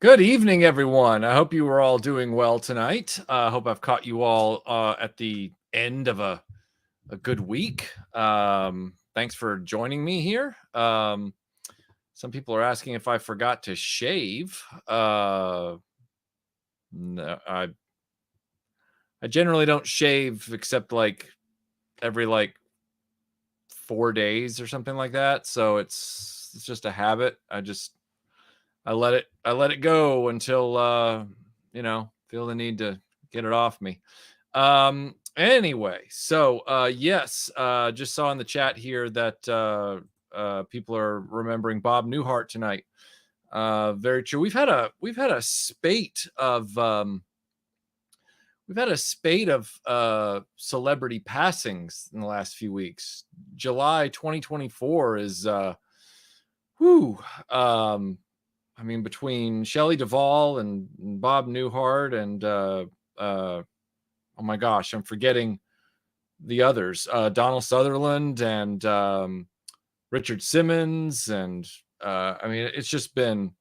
Good evening, everyone. I hope you were all doing well tonight. I hope I've caught you all at the end of a good week. Thanks for joining me here. Some people are asking if I forgot to shave. No, I generally don't shave except like every 4 days or something like that. So it's just a habit. I let it go until feel the need to get it off me. Anyway, so yes, just saw in the chat here that people are remembering Bob Newhart tonight. Very true. We've had a spate of celebrity passings in the last few weeks. July 2024 is whoo I mean, between Shelley Duvall and Bob Newhart and oh my gosh, I'm forgetting the others. Donald Sutherland and Richard Simmons, and I mean, it's just been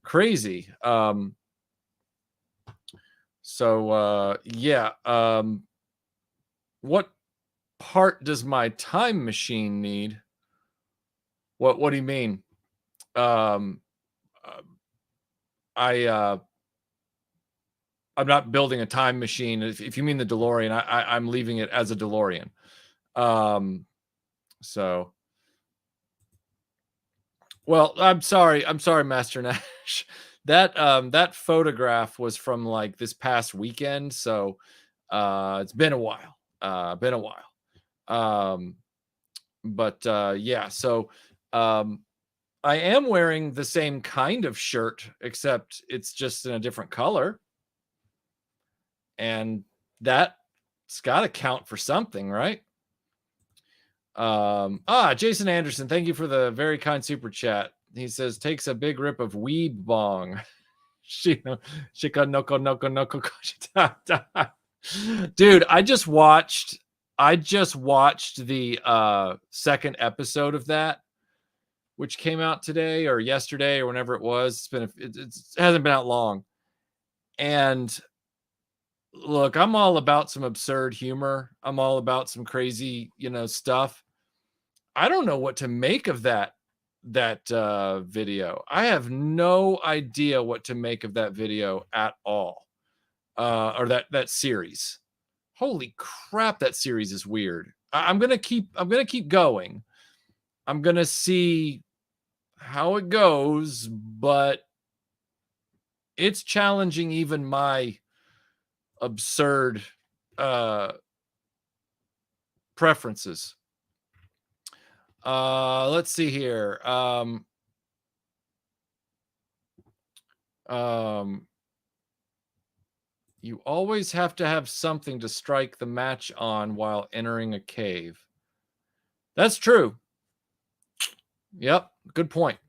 crazy. Yeah. What part does my time machine need? What do you mean? Um, uh, I'm not building a time machine. If you mean the DeLorean, I'm leaving it as a DeLorean. Um, so, well, I'm sorry, Master Nash. That photograph was from like this past weekend, so it's been a while. Um, but yeah, so um, I am wearing the same kind of shirt, except it's just in a different color, and that's got to count for something, right? Jason Anderson, thank you for the very kind super chat. He says takes a big rip of weeb bong. Shika noko noko noko. Dude, I just watched the second episode of that, which came out today or yesterday or whenever it was. It hasn't been out long. And look, I'm all about some absurd humor. I'm all about some crazy, stuff. I don't know what to make of that video. I have no idea what to make of that video at all, or that series. Holy crap, that series is weird. I'm gonna keep going. I'm gonna see how it goes, but it's challenging even my absurd preferences. Let's see here. You always have to have something to strike the match on while entering a cave. That's true. Yep, good point.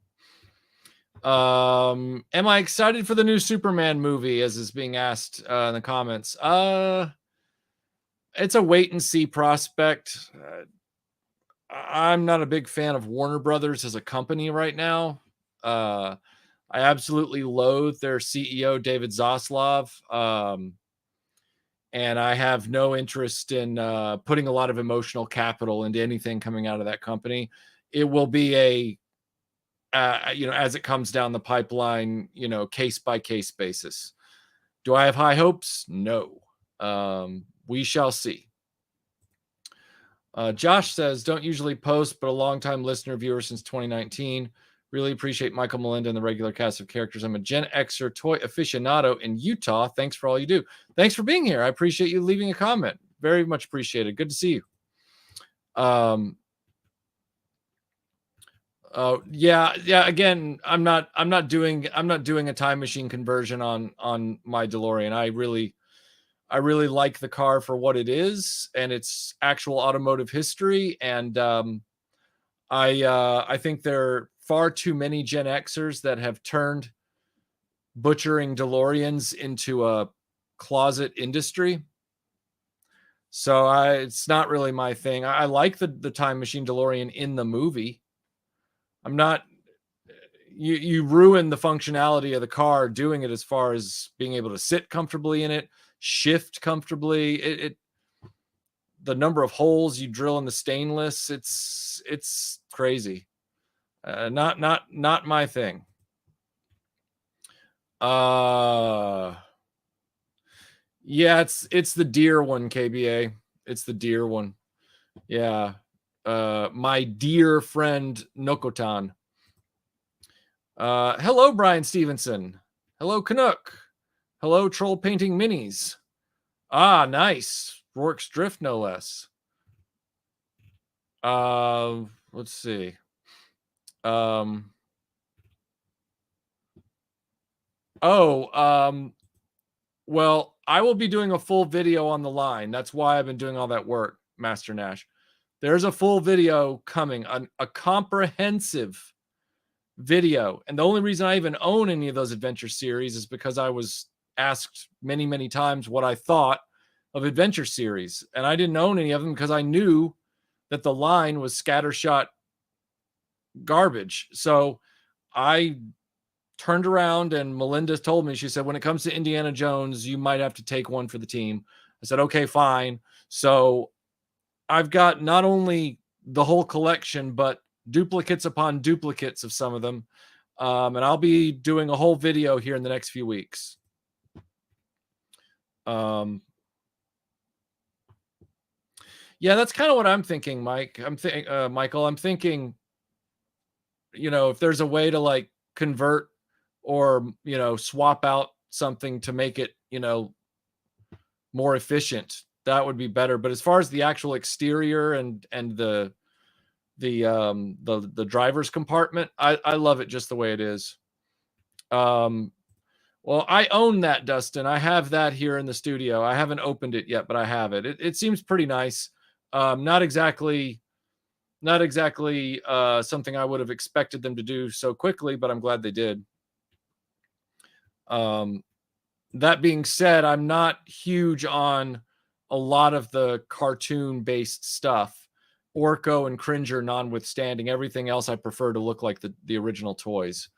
Am I excited for the new Superman movie, as is being asked in the comments? It's a wait and see prospect. I'm not a big fan of Warner Brothers as a company right now. I absolutely loathe their CEO, David Zaslav. And I have no interest in putting a lot of emotional capital into anything coming out of that company. It will be as it comes down the pipeline, case by case basis. Do I have high hopes? No. We shall see. Josh says, don't usually post, but a longtime listener, viewer since 2019. Really appreciate Michael Melinda and the regular cast of characters. I'm a Gen Xer toy aficionado in Utah. Thanks for all you do. Thanks for being here. I appreciate you leaving a comment. Very much appreciated. Good to see you. Yeah. Again, I'm not doing a time machine conversion on my DeLorean. I really like the car for what it is and its actual automotive history. And I think there are far too many Gen Xers that have turned butchering DeLoreans into a closet industry. So it's not really my thing. I like the time machine DeLorean in the movie. I'm not, you ruin the functionality of the car doing it, as far as being able to sit comfortably in it, shift comfortably. The number of holes you drill in the stainless, it's crazy. Not my thing. Yeah, it's the deer one, KBA. It's the deer one. Yeah. My dear friend Nokotan. Hello, Brian Stevenson. Hello, Canuck. Hello, Troll Painting Minis. Ah, nice. Rourke's Drift, no less. Let's see. Well, I will be doing a full video on the line. That's why I've been doing all that work, Master Nash. There's a full video coming, a comprehensive video. And the only reason I even own any of those adventure series is because I was asked many, many times what I thought of adventure series. And I didn't own any of them because I knew that the line was scattershot garbage. So I turned around and Melinda told me, she said, when it comes to Indiana Jones, you might have to take one for the team. I said, okay, fine. So I've got not only the whole collection, but duplicates upon duplicates of some of them. And I'll be doing a whole video here in the next few weeks. Yeah, that's kind of what I'm thinking, Mike. Michael, I'm thinking, if there's a way to like convert or, swap out something to make it, more efficient, that would be better. But as far as the actual exterior and the driver's compartment, I love it just the way it is. Well, I own that, Dustin. I have that here in the studio. I haven't opened it yet, but I have it. It seems pretty nice. Not exactly something I would have expected them to do so quickly, but I'm glad they did. That being said, I'm not huge on a lot of the cartoon-based stuff. Orko and Cringer notwithstanding, everything else I prefer to look like the original toys.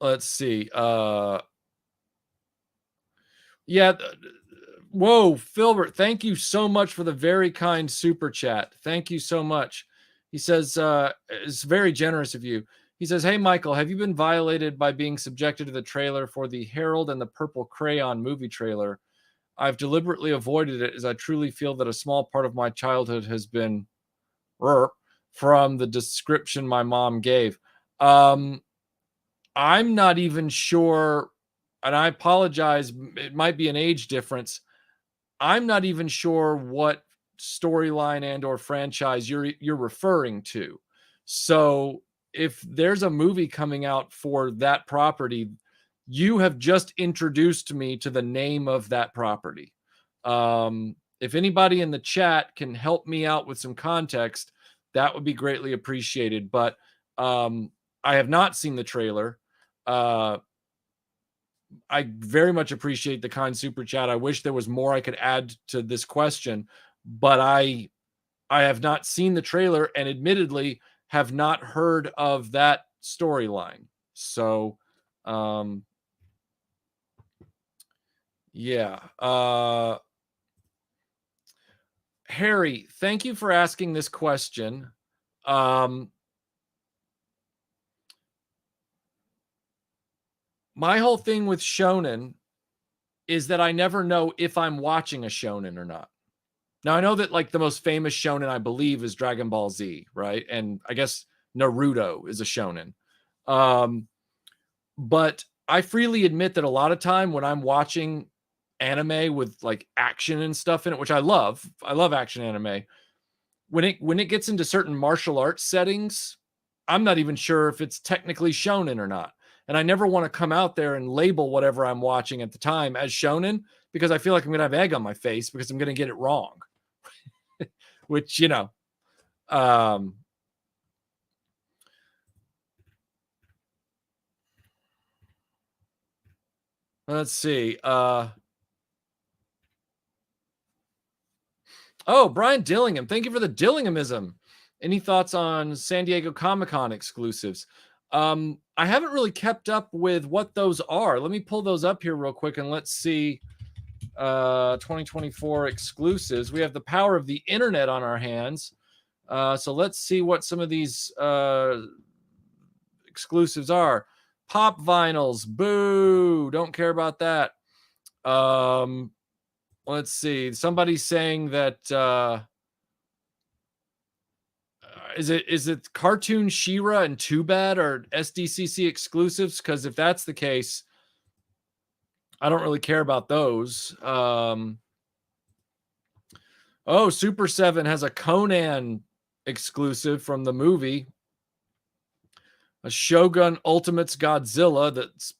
Let's see. Yeah. Whoa, Filbert, thank you so much for the very kind super chat. Thank you so much. He says, it's very generous of you. He says, hey, Michael, have you been violated by being subjected to the trailer for the Harold and the Purple Crayon movie trailer? I've deliberately avoided it as I truly feel that a small part of my childhood has been from the description my mom gave. I'm not even sure, and I apologize, it might be an age difference. I'm not even sure what storyline and or franchise you're referring to. So if there's a movie coming out for that property, you have just introduced me to the name of that property. If anybody in the chat can help me out with some context, that would be greatly appreciated. But I have not seen the trailer. I very much appreciate the kind super chat. I wish there was more I could add to this question, but I have not seen the trailer and admittedly have not heard of that storyline. So, yeah. Harry, thank you for asking this question. My whole thing with shonen is that I never know if I'm watching a shonen or not. Now, I know that like the most famous shonen, I believe, is Dragon Ball Z, right? And I guess Naruto is a shonen. But I freely admit that a lot of time when I'm watching anime with like action and stuff in it, which I love action anime. When it gets into certain martial arts settings, I'm not even sure if it's technically shonen or not. And I never want to come out there and label whatever I'm watching at the time as shonen because I feel like I'm going to have egg on my face because I'm going to get it wrong. Which, let's see. Oh, Brian Dillingham. Thank you for the Dillinghamism. Any thoughts on San Diego Comic-Con exclusives? I haven't really kept up with what those are. Let me pull those up here real quick and let's see. 2024 exclusives. We have the power of the internet on our hands. So let's see what some of these exclusives are. Pop vinyls, boo, don't care about that. Let's see. Somebody's saying that is it Cartoon She-Ra and Too Bad or SDCC exclusives? Because if that's the case, I don't really care about those. Oh, Super 7 has a Conan exclusive from the movie. A Shogun Ultimates Godzilla that's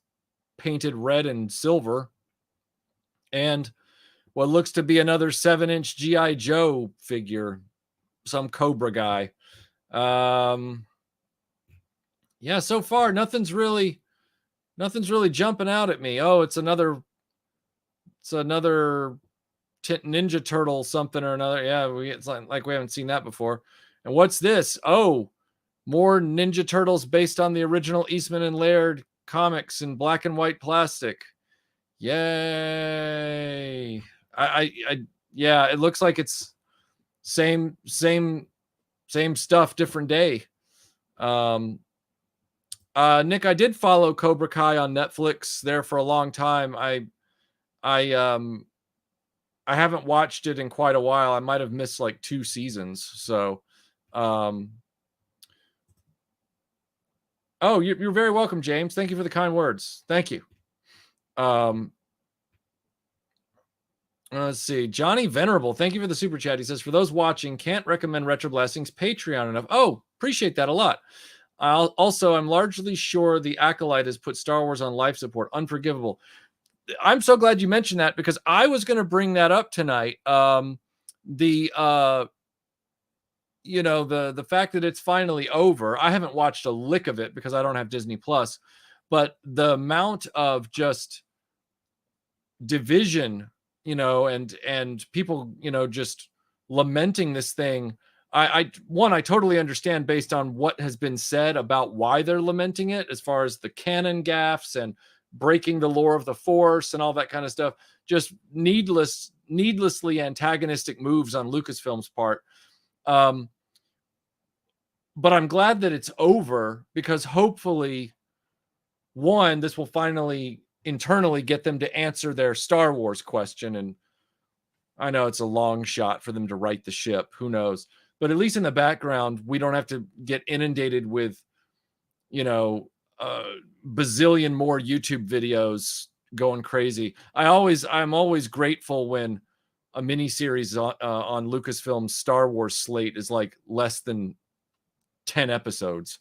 painted red and silver. And what looks to be another 7-inch G.I. Joe figure. Some Cobra guy. Yeah, so far nothing's really jumping out at me. Oh, it's another Ninja Turtle something or another. Yeah, it's like we haven't seen that before. And what's this? Oh, more Ninja Turtles based on the original Eastman and Laird comics in black and white plastic. Yay! Yeah, it looks like it's same stuff, different day. Nick, I did follow Cobra Kai on Netflix there for a long time. I haven't watched it in quite a while. I might have missed like 2 seasons. So, oh, you're very welcome, James. Thank you for the kind words. Thank you. Let's see. Johnny Venerable, thank you for the super chat. He says, for those watching, can't recommend RetroBlasting's Patreon enough. Oh, appreciate that a lot. I'm largely sure the Acolyte has put Star Wars on life support. Unforgivable. I'm so glad you mentioned that because I was going to bring that up tonight. The fact that it's finally over. I haven't watched a lick of it because I don't have Disney Plus, but the amount of just division, and people, just lamenting this thing. I totally understand based on what has been said about why they're lamenting it, as far as the canon gaffes and breaking the lore of the Force and all that kind of stuff. Just needlessly antagonistic moves on Lucasfilm's part. But I'm glad that it's over because hopefully, one, this will finally internally get them to answer their Star Wars question. And I know it's a long shot for them to right the ship. Who knows? But at least in the background, we don't have to get inundated with, bazillion more YouTube videos going crazy. I'm always grateful when a miniseries on Lucasfilm's Star Wars slate is like less than 10 episodes,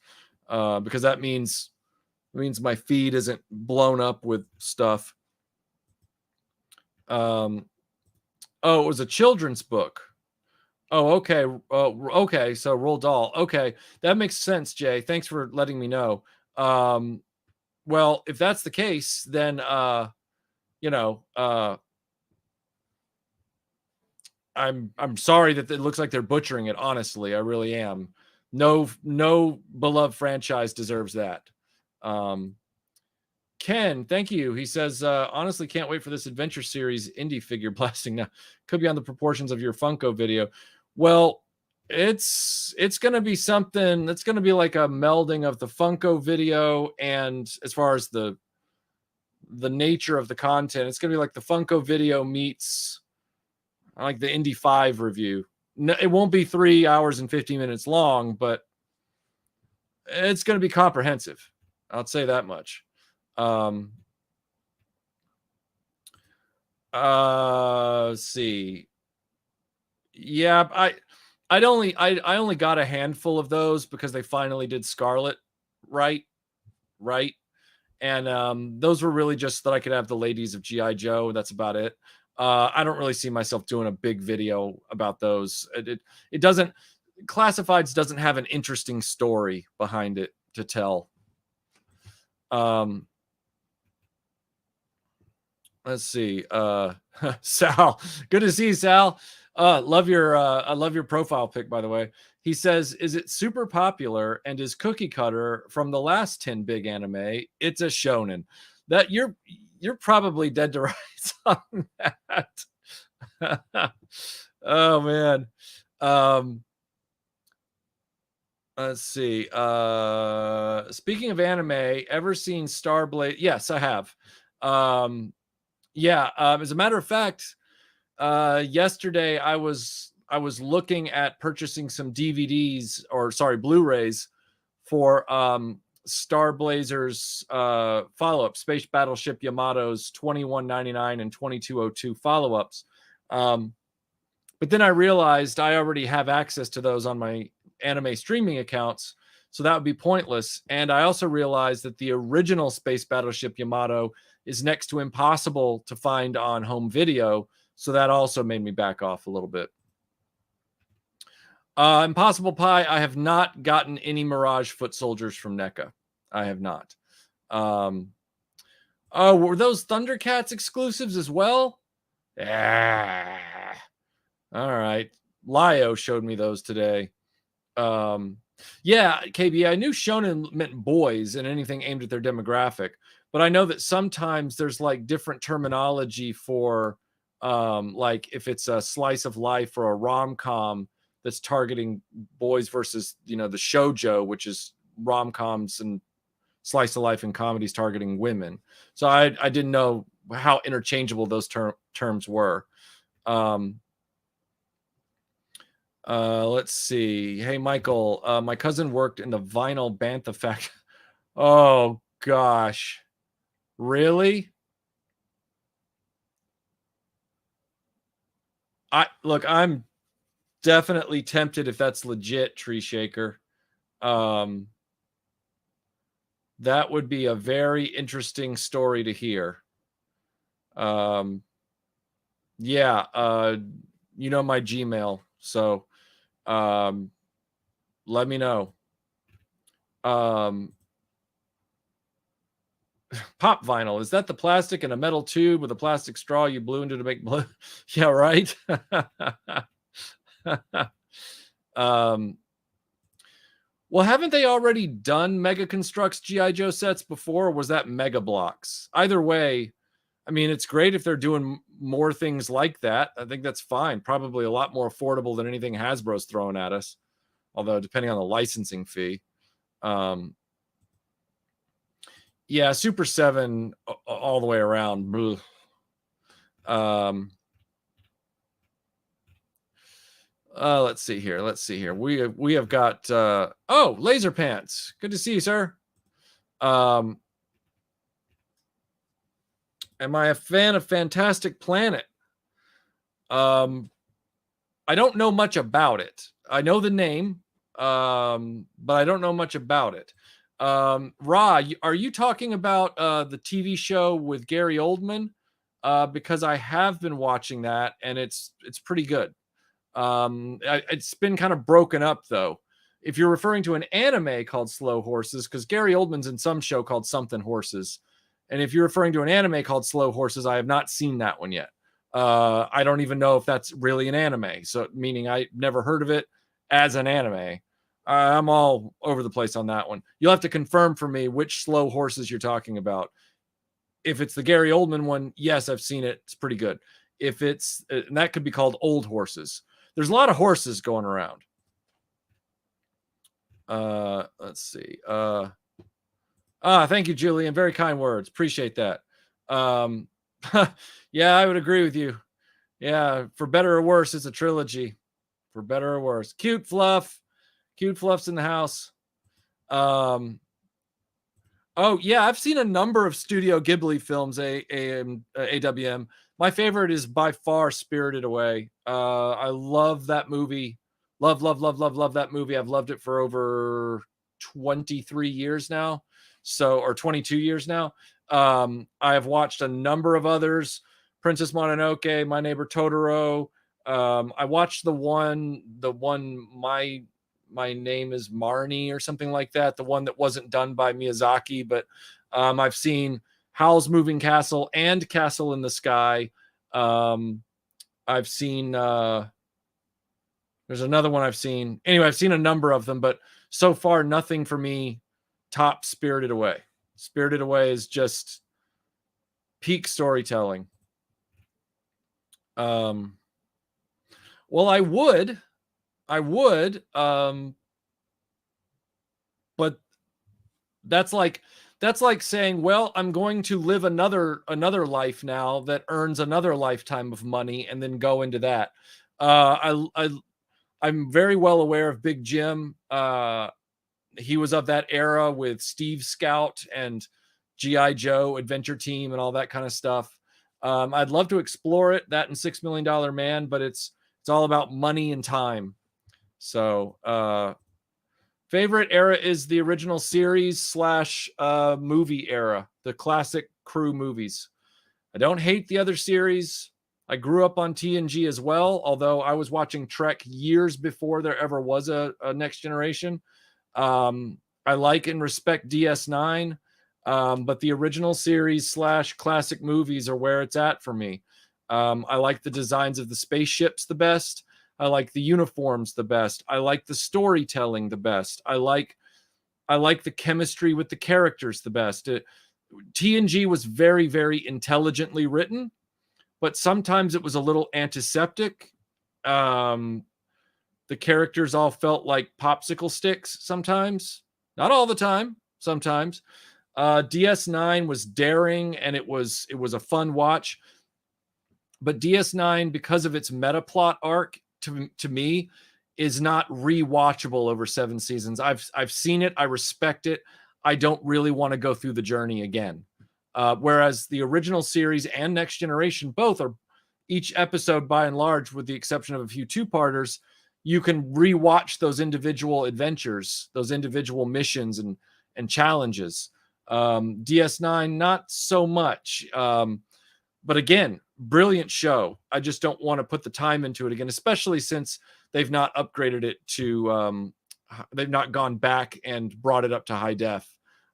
because that means my feed isn't blown up with stuff. Oh, it was a children's book. Oh, okay. Okay. So Roald Dahl. Okay. That makes sense, Jay. Thanks for letting me know. Well, if that's the case, then, I'm sorry that it looks like they're butchering it. Honestly, I really am. No beloved franchise deserves that. Ken, thank you. He says, honestly, can't wait for this adventure series indie figure blasting. Now, could be on the proportions of your Funko video. Well, it's going to be something that's going to be like a melding of the Funko video, and as far as the nature of the content, it's going to be like the Funko video meets like the Indy 5 review. No, it won't be 3 hours and 50 minutes long, but it's going to be comprehensive. I'll say that much. Let's see. Yeah, I only got a handful of those because they finally did Scarlet, right? And those were really just that I could have the ladies of G.I. Joe. That's about it. I don't really see myself doing a big video about those. It doesn't, Classifieds doesn't have an interesting story behind it to tell. Let's see. Sal, good to see you, Sal. I love your profile pic, by the way. He says, "Is it super popular and is Cookie Cutter from the last 10 big anime? It's a shonen." That you're probably dead to rights on that. Oh man. Um let's see. Speaking of anime, ever seen Starblade? Yes, I have. Um yeah, as a matter of fact, yesterday I was looking at purchasing some DVDs, or sorry, Blu-rays for Star Blazer's follow-up, Space Battleship Yamato's 2199 and 2202 follow-ups. But then I realized I already have access to those on my anime streaming accounts, so that would be pointless. And I also realized that the original Space Battleship Yamato is next to impossible to find on home video, so that also made me back off a little bit. Impossible Pie, I have not gotten any Mirage Foot Soldiers from NECA. I have not. Oh, were those Thundercats exclusives as well? Ah, all right. Lio showed me those today. Yeah, KB, I knew shonen meant boys and anything aimed at their demographic, but I know that sometimes there's like different terminology for like if it's a slice of life or a rom-com that's targeting boys versus, the shoujo, which is rom-coms and slice of life and comedies targeting women. So I didn't know how interchangeable those terms were. Let's see. Hey, Michael, my cousin worked in the vinyl bantha factory. Oh, gosh. Really? I'm definitely tempted if that's legit, Tree Shaker. That would be a very interesting story to hear. Yeah, my Gmail. So, let me know. Pop vinyl, is that the plastic in a metal tube with a plastic straw you blew into to make blue? Yeah, right. Well, haven't they already done Mega Constructs GI Joe sets before, or was that Mega Blocks? Either way, I mean, it's great if they're doing more things like that. I think that's fine. Probably a lot more affordable than anything Hasbro's throwing at us, although depending on the licensing fee. Yeah, Super 7 all the way around. Let's see here. We have got Laser Pants. Good to see you, sir. Am I a fan of Fantastic Planet? I don't know much about it. I know the name, but I don't know much about it. Ra, are you talking about the TV show with Gary Oldman? Because I have been watching that, and it's pretty good. It's been kind of broken up though. If you're referring to an anime called Slow Horses, because Gary Oldman's in some show called Something Horses, and if you're referring to an anime called Slow Horses, I have not seen that one yet. I don't even know if that's really an anime, so meaning I never heard of it as an anime. I'm all over the place on that one. You'll have to confirm for me which Slow Horses you're talking about. If it's the Gary Oldman one, yes, I've seen it. It's pretty good. If it's, and that could be called Old Horses. There's a lot of horses going around. Let's see. Thank you, Julian. Very kind words. Appreciate that. Yeah, I would agree with you. Yeah, for better or worse, it's a trilogy. For better or worse. Cute Fluff's in the house. Oh yeah, I've seen a number of Studio Ghibli films. AWM. My favorite is by far Spirited Away. I love that movie. Love that movie. I've loved it for over 23 years now. Or 22 years now. I have watched a number of others. Princess Mononoke, My Neighbor Totoro. I watched the one my name is Marnie or something like that. The one that wasn't done by Miyazaki, but I've seen Howl's Moving Castle and Castle in the Sky. I've seen There's another one I've seen. Anyway, I've seen a number of them, but so far nothing for me top Spirited Away. Spirited Away is just peak storytelling. Well, I would, but that's like saying, well, I'm going to live another life now that earns another lifetime of money and then go into that. I'm very well aware of Big Jim. He was of that era with Steve Scout and G.I. Joe, Adventure Team, and all that kind of stuff. I'd love to explore it, that and $6 Million Man, but it's all about money and time. So, favorite era is the original series / movie era, the classic crew movies. I don't hate the other series. I grew up on TNG as well, although I was watching Trek years before there ever was a Next Generation. I like and respect DS9, but the original series / classic movies are where it's at for me. I like the designs of the spaceships the best. I like the uniforms the best. I like the storytelling the best. I like the chemistry with the characters the best. TNG was very, very intelligently written, but sometimes it was a little antiseptic. The characters all felt like popsicle sticks sometimes. Not all the time, sometimes. DS9 was daring, and it was a fun watch. But DS9, because of its meta plot arc, to me, is not rewatchable over 7 seasons. I've seen it. I respect it. I don't really want to go through the journey again. Whereas the original series and Next Generation both are, each episode by and large, with the exception of a few two-parters, you can rewatch those individual adventures, those individual missions and challenges. DS9, not so much. But again, brilliant show. I just don't want to put the time into it again, especially since they've not upgraded it to, they've not gone back and brought it up to high def.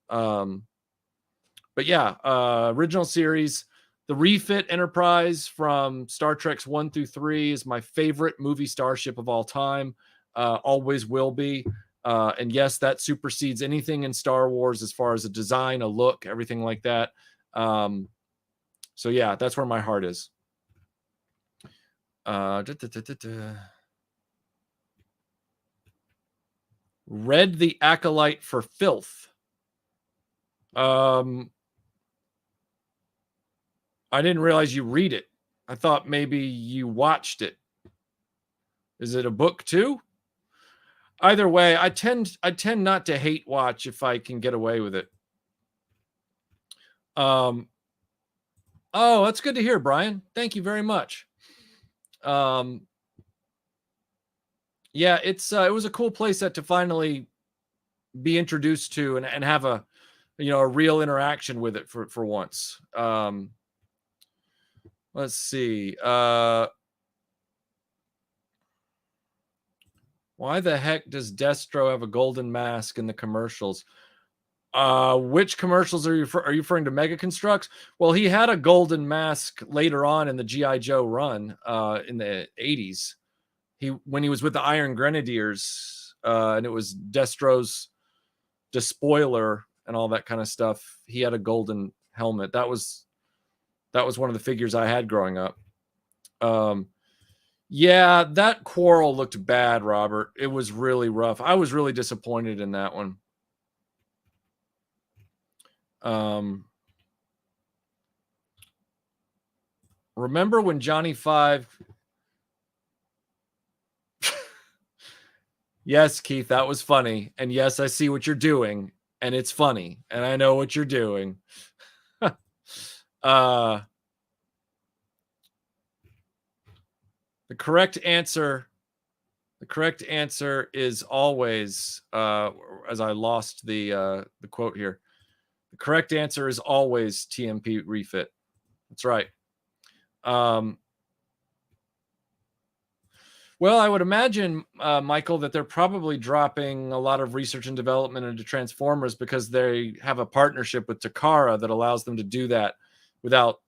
But yeah, original series, the refit Enterprise from Star Trek's 1 through 3 is my favorite movie starship of all time. Always will be. And yes, that supersedes anything in Star Wars as far as a design, a look, everything like that. So yeah, that's where my heart is. Read The Acolyte for filth. I didn't realize you read it. I thought maybe you watched it. Is it a book too? Either way, I tend not to hate watch if I can get away with it. Oh, that's good to hear, Brian. Thank you very much. Yeah, it was a cool playset to finally be introduced to and have a real interaction with it for once. Let's see. Why the heck does Destro have a golden mask in the commercials? Which commercials are you referring to? Mega Constructs? Well, he had a golden mask later on in the G.I. Joe run in the 80s. When he was with the Iron Grenadiers, and it was Destro's despoiler and all that kind of stuff. He had a golden helmet. That was one of the figures I had growing up. Yeah, that quarrel looked bad, Robert. It was really rough. I was really disappointed in that one. Remember when Johnny Five? Yes, Keith, that was funny. And yes, I see what you're doing. And it's funny. And I know what you're doing. The correct answer is always, as I lost the quote here. The correct answer is always TMP refit. That's right. Well, I would imagine, Michael, that they're probably dropping a lot of research and development into Transformers because they have a partnership with Takara that allows them to do that without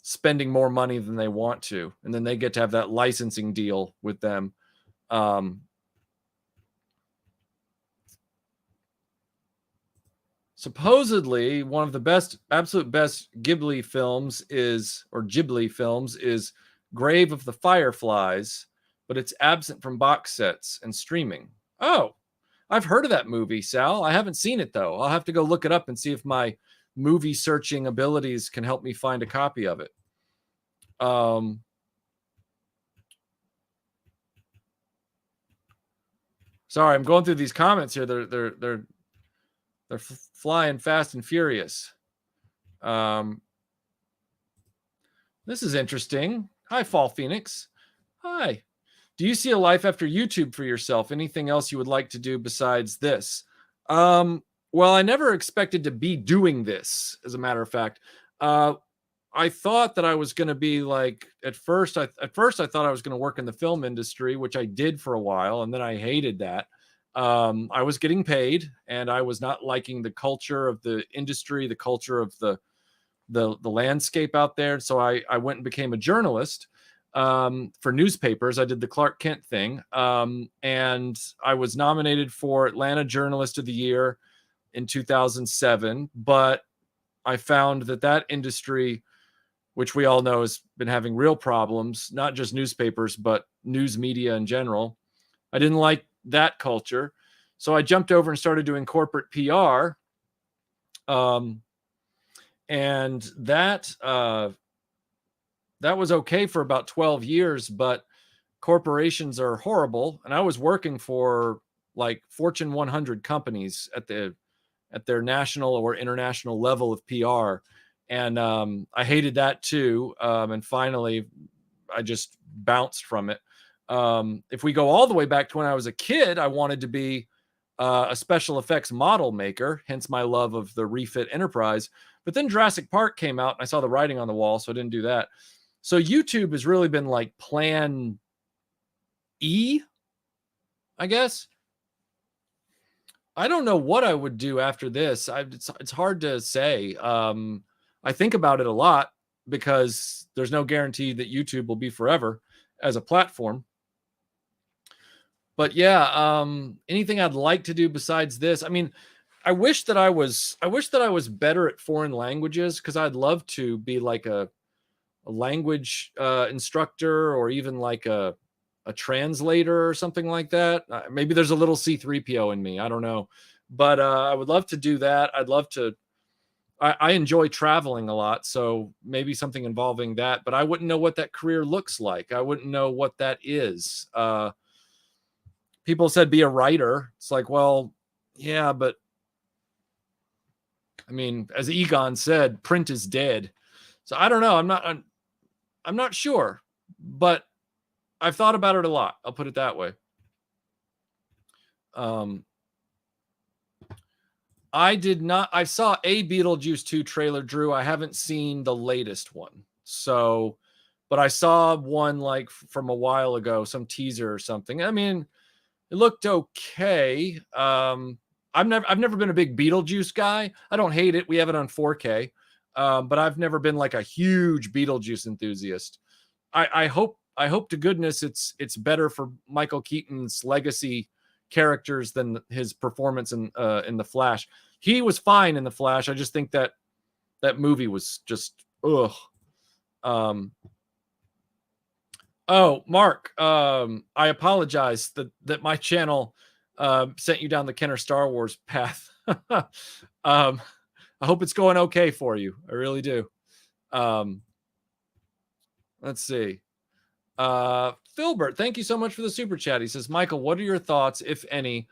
spending more money than they want to. And then they get to have that licensing deal with them. Supposedly one of the absolute best Ghibli films is Grave of the Fireflies, but it's absent from box sets and streaming. Oh, I've heard of that movie, Sal. I haven't seen it though. I'll have to go look it up and see if my movie searching abilities can help me find a copy of it. Sorry, I'm going through these comments here. They're flying fast and furious. This is interesting. Hi, Fall Phoenix. Hi. Do you see a life after YouTube for yourself? Anything else you would like to do besides this? Well, I never expected to be doing this, as a matter of fact. I thought that I was going to be like, at first I thought I was going to work in the film industry, which I did for a while, and then I hated that. I was getting paid, and I was not liking the culture of the industry, the culture of the landscape out there. So I went and became a journalist for newspapers. I did the Clark Kent thing, and I was nominated for Atlanta Journalist of the Year in 2007. But I found that industry, which we all know has been having real problems, not just newspapers, but news media in general. I didn't like that culture. So I jumped over and started doing corporate PR. And that was okay for about 12 years, but corporations are horrible. And I was working for like Fortune 100 companies at their national or international level of PR. And I hated that too. And finally, I just bounced from it. If we go all the way back to when I was a kid, I wanted to be a special effects model maker, hence my love of the Refit Enterprise. But then Jurassic Park came out and I saw the writing on the wall, so I didn't do that. So YouTube has really been like plan E, I guess. I don't know what I would do after this. It's hard to say. I think about it a lot because there's no guarantee that YouTube will be forever as a platform. But yeah, anything I'd like to do besides this? I mean, I wish that I was better at foreign languages, because I'd love to be like a language instructor, or even like a translator or something like that. Maybe there's a little C3PO in me. I don't know. But I would love to do that. I'd love to. I enjoy traveling a lot, so maybe something involving that. But I wouldn't know what that career looks like. I wouldn't know what that is. People said be a writer. It's like, well, yeah, but I mean, as Egon said, print is dead. So I don't know. I'm not sure, but I've thought about it a lot. I'll put it that way. I saw a Beetlejuice 2 trailer, Drew. I haven't seen the latest one. So, but I saw one like from a while ago, some teaser or something. I mean, it looked okay. I've never been a big Beetlejuice guy. I don't hate it. We have it on 4K. But I've never been like a huge Beetlejuice enthusiast. I hope to goodness it's better for Michael Keaton's legacy characters than his performance in The Flash. He was fine in The Flash. I just think that movie was just ugh. Oh, Mark, I apologize that my channel sent you down the Kenner Star Wars path. I hope it's going okay for you. I really do. Let's see. Filbert, thank you so much for the super chat. He says, Michael, what are your thoughts, if any,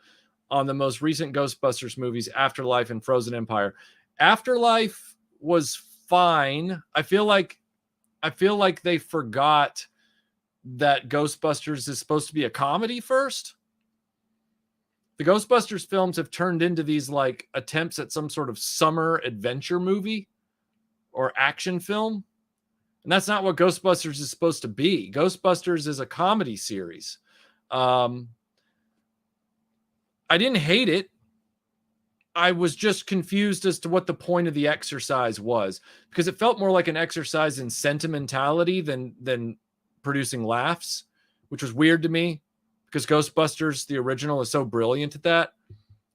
on the most recent Ghostbusters movies, Afterlife and Frozen Empire? Afterlife was fine. I feel like they forgot that Ghostbusters is supposed to be a comedy first. The Ghostbusters films have turned into these like attempts at some sort of summer adventure movie or action film. And that's not what Ghostbusters is supposed to be. Ghostbusters is a comedy series. I didn't hate it. I was just confused as to what the point of the exercise was, because it felt more like an exercise in sentimentality than producing laughs, which was weird to me, because Ghostbusters, the original, is so brilliant at that.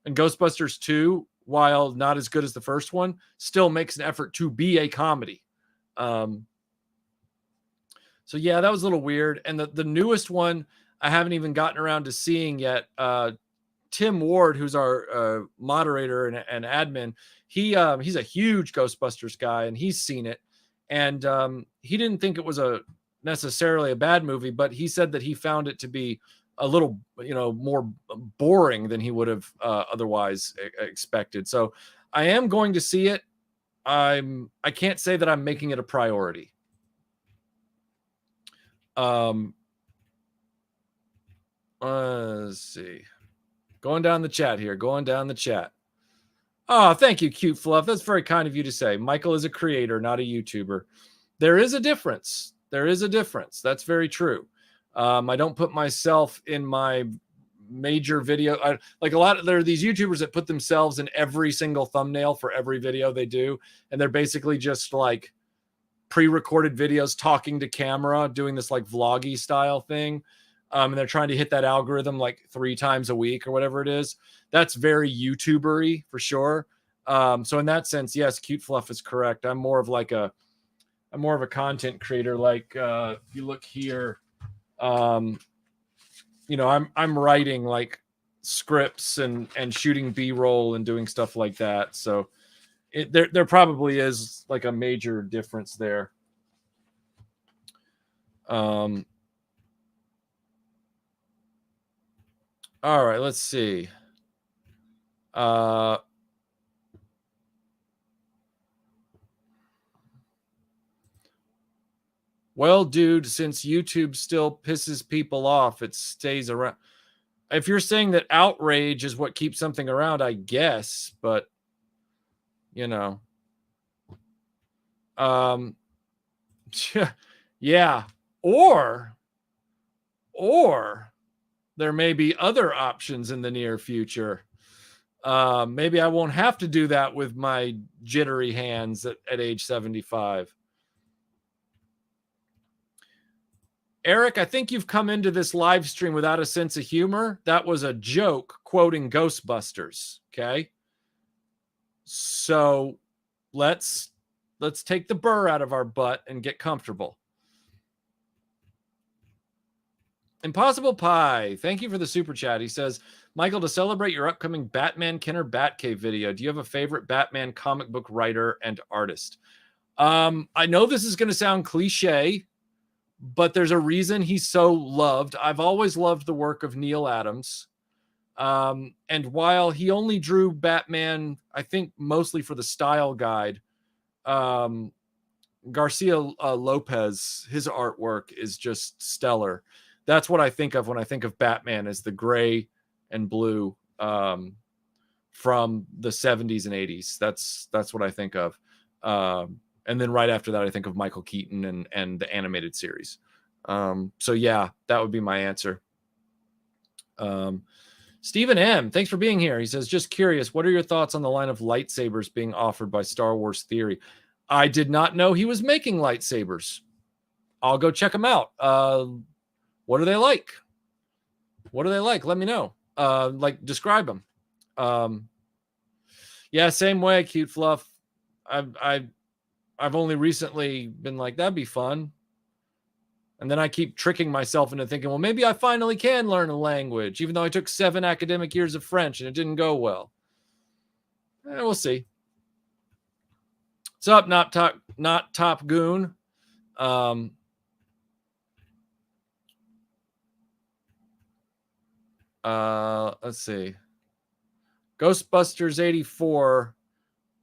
And Ghostbusters 2, while not as good as the first one, still makes an effort to be a comedy. So yeah, that was a little weird. And the newest one, I haven't even gotten around to seeing yet. Tim Ward, who's our moderator and admin, he's a huge Ghostbusters guy, and he's seen it. And he didn't think it was necessarily a bad movie, but he said that he found it to be a little, more boring than he would have otherwise expected. So I am going to see it. I can't say that I'm making it a priority. Let's see. Going down the chat here. Oh, thank you, Cute Fluff. That's very kind of you to say. Michael is a creator, not a YouTuber. There is a difference. That's very true. I don't put myself in my major video. There are these YouTubers that put themselves in every single thumbnail for every video they do. And they're basically just like pre-recorded videos talking to camera, doing this like vloggy style thing. And they're trying to hit that algorithm like 3 times a week or whatever it is. That's very YouTuber-y for sure. So in that sense, yes, Cute Fluff is correct. I'm more of a content creator. Like if you look here, I'm writing like scripts and shooting B-roll and doing stuff like that. So there probably is like a major difference there. All right, let's see. Well, dude, since YouTube still pisses people off, it stays around. If you're saying that outrage is what keeps something around, I guess, but yeah. Or there may be other options in the near future. Maybe I won't have to do that with my jittery hands at age 75. Eric, I think you've come into this live stream without a sense of humor. That was a joke quoting Ghostbusters. Okay. So let's take the burr out of our butt and get comfortable. Impossible Pie, thank you for the super chat. He says, Michael, to celebrate your upcoming Batman Kenner Batcave video, do you have a favorite Batman comic book writer and artist? I know this is going to sound cliche, but there's a reason he's so loved. I've always loved the work of Neil Adams. And while he only drew Batman, I think mostly for the style guide, Garcia Lopez, his artwork is just stellar. That's what I think of when I think of Batman, as the gray and blue from the 70s and 80s. That's what I think of. And then right after that, I think of Michael Keaton and the animated series. So yeah, that would be my answer. Stephen M., thanks for being here. He says, just curious, what are your thoughts on the line of lightsabers being offered by Star Wars Theory? I did not know he was making lightsabers. I'll go check them out. What are they like? Let me know. Describe them. Yeah, same way, Cute Fluff. I've only recently been like, that'd be fun. And then I keep tricking myself into thinking, well, maybe I finally can learn a language, even though I took 7 academic years of French and it didn't go well. We'll see. What's up, not Top Goon? Let's see. Ghostbusters 84.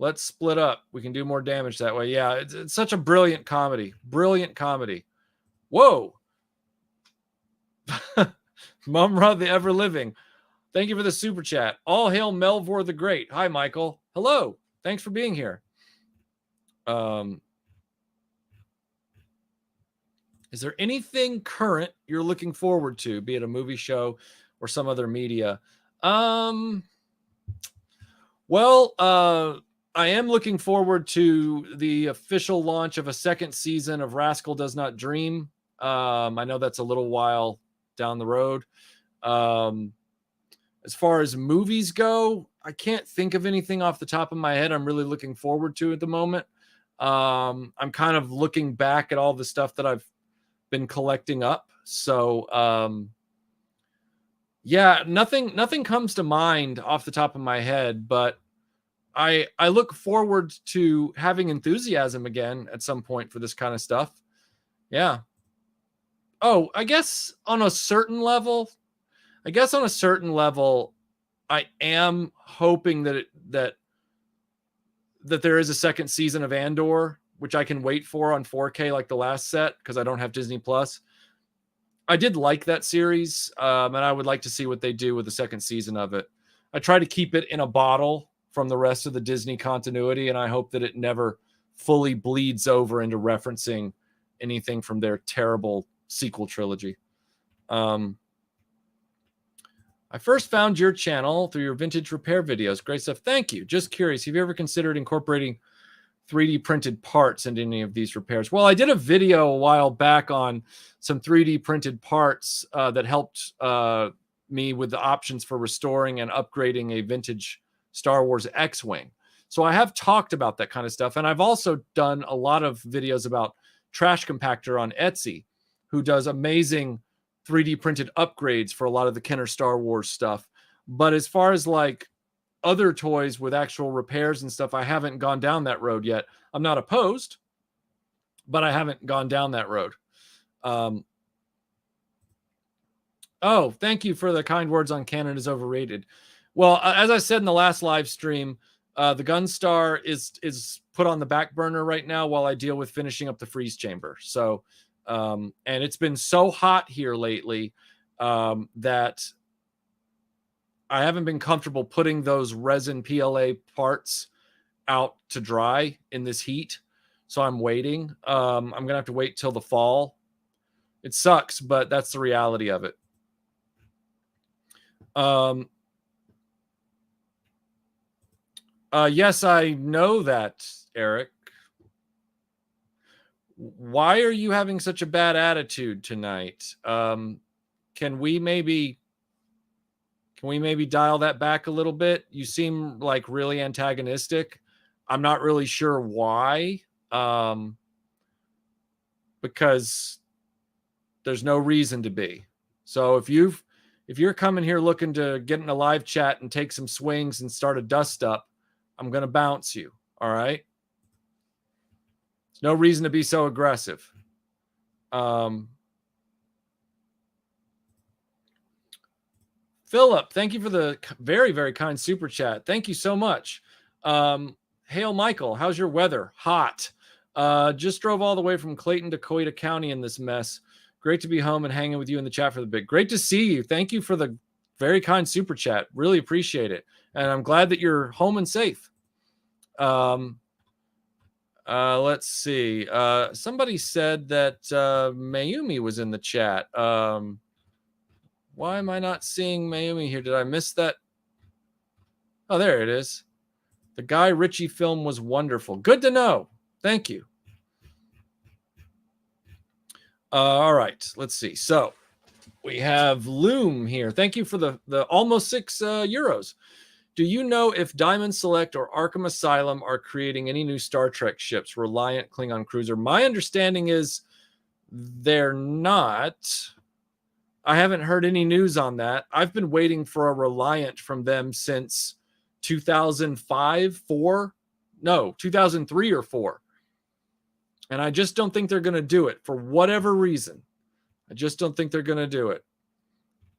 Let's split up. We can do more damage that way. Yeah, it's such a brilliant comedy. Whoa. Mumra the Ever Living. Thank you for the super chat. All hail Melvor the Great. Hi, Michael. Hello. Thanks for being here. Is there anything current you're looking forward to, be it a movie, show, or some other media? Well, I am looking forward to the official launch of a 2nd season of Rascal Does Not Dream. I know that's a little while down the road. As far as movies go, I can't think of anything off the top of my head I'm really looking forward to at the moment. I'm kind of looking back at all the stuff that I've been collecting up. So, yeah, nothing comes to mind off the top of my head, but I look forward to having enthusiasm again at some point for this kind of stuff. Yeah. Oh, I guess on a certain level, I am hoping that there is a second season of Andor, which I can wait for on 4K like the last set because I don't have Disney Plus. I did like that series, and I would like to see what they do with the second season of it. I try to keep it in a bottle from the rest of the Disney continuity, and I hope that it never fully bleeds over into referencing anything from their terrible sequel trilogy. I first found your channel through your vintage repair videos. Great stuff. Thank you. Just curious, have you ever considered incorporating 3D printed parts into any of these repairs? Well, I did a video a while back on some 3D printed parts that helped me with the options for restoring and upgrading a vintage Star Wars X-Wing. So I have talked about that kind of stuff. And I've also done a lot of videos about Trash Compactor on Etsy, who does amazing 3D printed upgrades for a lot of the Kenner Star Wars stuff. But as far as like other toys with actual repairs and stuff, I haven't gone down that road yet. I'm not opposed, but I haven't gone down that road. Oh, thank you for the kind words on Canon is overrated. Well, as I said in the last live stream, the Gunstar is put on the back burner right now while I deal with finishing up the freeze chamber. So, and it's been so hot here lately that I haven't been comfortable putting those resin PLA parts out to dry in this heat. So I'm waiting. I'm going to have to wait till the fall. It sucks, but that's the reality of it. Yes, I know that, Eric. Why are you having such a bad attitude tonight? Can we maybe dial that back a little bit? You seem like really antagonistic. I'm not really sure why. Because there's no reason to be. So if you're coming here looking to get in a live chat and take some swings and start a dust up, I'm going to bounce you. All right. There's no reason to be so aggressive. Philip, thank you for the very, very kind super chat. Thank you so much. Hail Michael, how's your weather? Hot. Just drove all the way from Clayton to Coita County in this mess. Great to be home and hanging with you in the chat for the bit. Great to see you. Thank you for the very kind super chat. Really appreciate it. And I'm glad that you're home and safe. Let's see. Somebody said that Mayumi was in the chat. Why am I not seeing Mayumi here? Did I miss that? Oh, there it is. The Guy Ritchie film was wonderful. Good to know. Thank you. All right. Let's see. So we have Loom here. Thank you for the almost €6. Do you know if Diamond Select or Arkham Asylum are creating any new Star Trek ships, Reliant, Klingon Cruiser? My understanding is they're not. I haven't heard any news on that. I've been waiting for a Reliant from them since 2005, 2003 or 4. And I just don't think they're going to do it for whatever reason. I just don't think they're going to do it.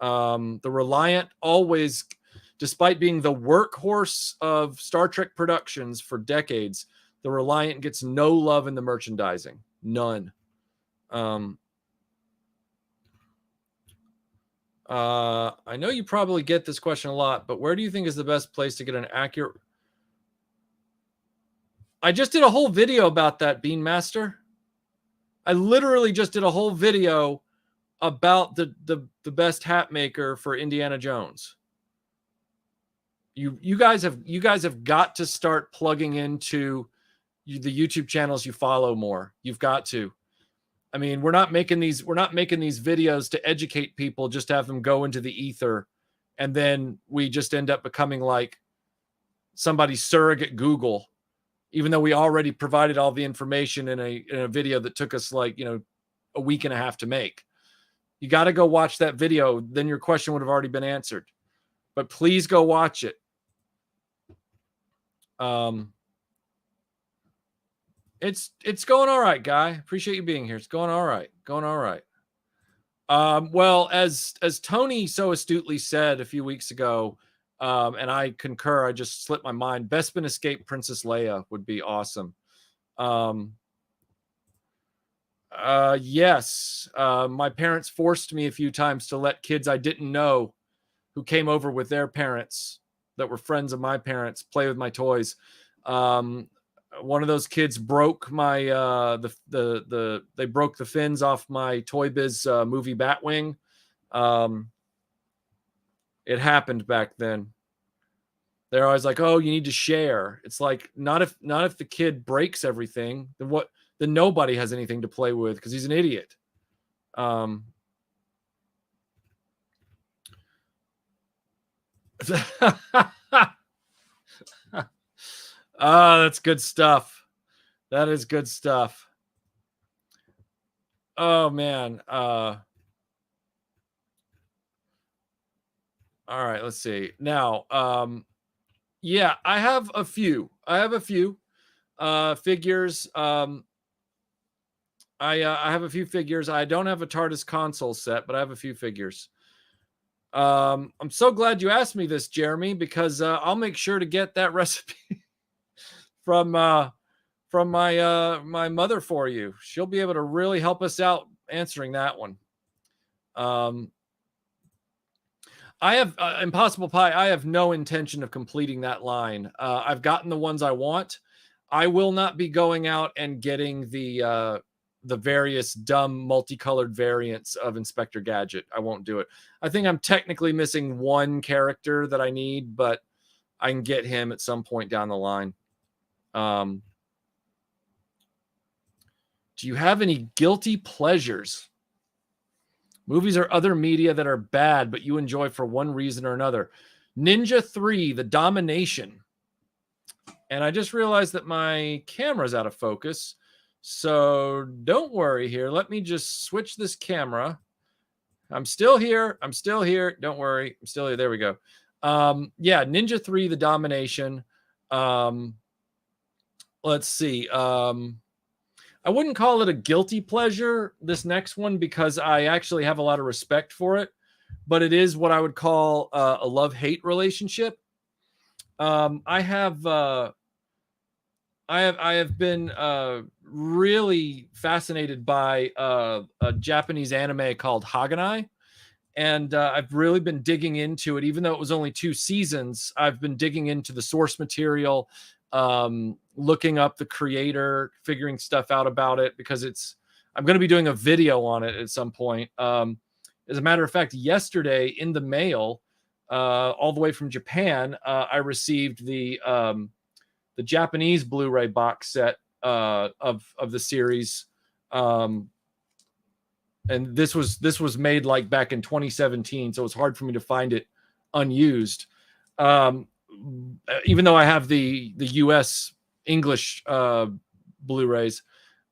The Reliant always, despite being the workhorse of Star Trek productions for decades, the Reliant gets no love in the merchandising. None. I know you probably get this question a lot, but where do you think is the best place to get an accurate... I just did a whole video about that, Bean Master. I literally just did a whole video about the best hat maker for Indiana Jones. You guys have got to start plugging into the YouTube channels you follow more. You've got to. I mean, we're not making these videos to educate people, just to have them go into the ether, and then we just end up becoming like somebody's surrogate Google, even though we already provided all the information in a video that took us like, a week and a half to make. You got to go watch that video. Then your question would have already been answered. But please go watch it. It's going all right, Guy. Appreciate you being here. It's going all right. Going all right. Well, as Tony so astutely said a few weeks ago, and I concur, I just slipped my mind. Bespin Escape Princess Leia would be awesome. Yes. My parents forced me a few times to let kids I didn't know who came over with their parents that were friends of my parents play with my toys. One of those kids broke my they broke the fins off my Toy Biz movie Batwing. It happened back then. They're always like, "Oh, you need to share." It's like, not if the kid breaks everything, then what? Then nobody has anything to play with because he's an idiot. Oh, that's good stuff. That is good stuff. Oh man. All right, let's see. Now, yeah, I have a few figures. I have a few figures. I don't have a TARDIS console set, but I have a few figures. I'm so glad you asked me this, Jeremy, because I'll make sure to get that recipe from my mother for you. She'll be able to really help us out answering that one. I have Impossible Pie. I have no intention of completing that line. I've gotten the ones I want. I will not be going out and getting the various dumb multicolored variants of Inspector Gadget. I won't do it. I think I'm technically missing one character that I need, but I can get him at some point down the line. Do you have any guilty pleasures? Movies or other media that are bad, but you enjoy for one reason or another. Ninja 3, The Domination. And I just realized that my camera's out of focus. So don't worry here. Let me just switch this camera. I'm still here. Don't worry. I'm still here. There we go. Yeah, Ninja 3, The Domination. Let's see. I wouldn't call it a guilty pleasure, this next one, because I actually have a lot of respect for it, but it is what I would call a love-hate relationship. I have been really fascinated by a Japanese anime called Haganai, and I've really been digging into it. Even though it was only 2 seasons, I've been digging into the source material, looking up the creator, figuring stuff out about it, because I'm going to be doing a video on it at some point. As a matter of fact, yesterday in the mail, all the way from Japan, I received the Japanese Blu-ray box set of the series, and this was made like back in 2017, so it's hard for me to find it unused. Even though I have the US English Blu-rays,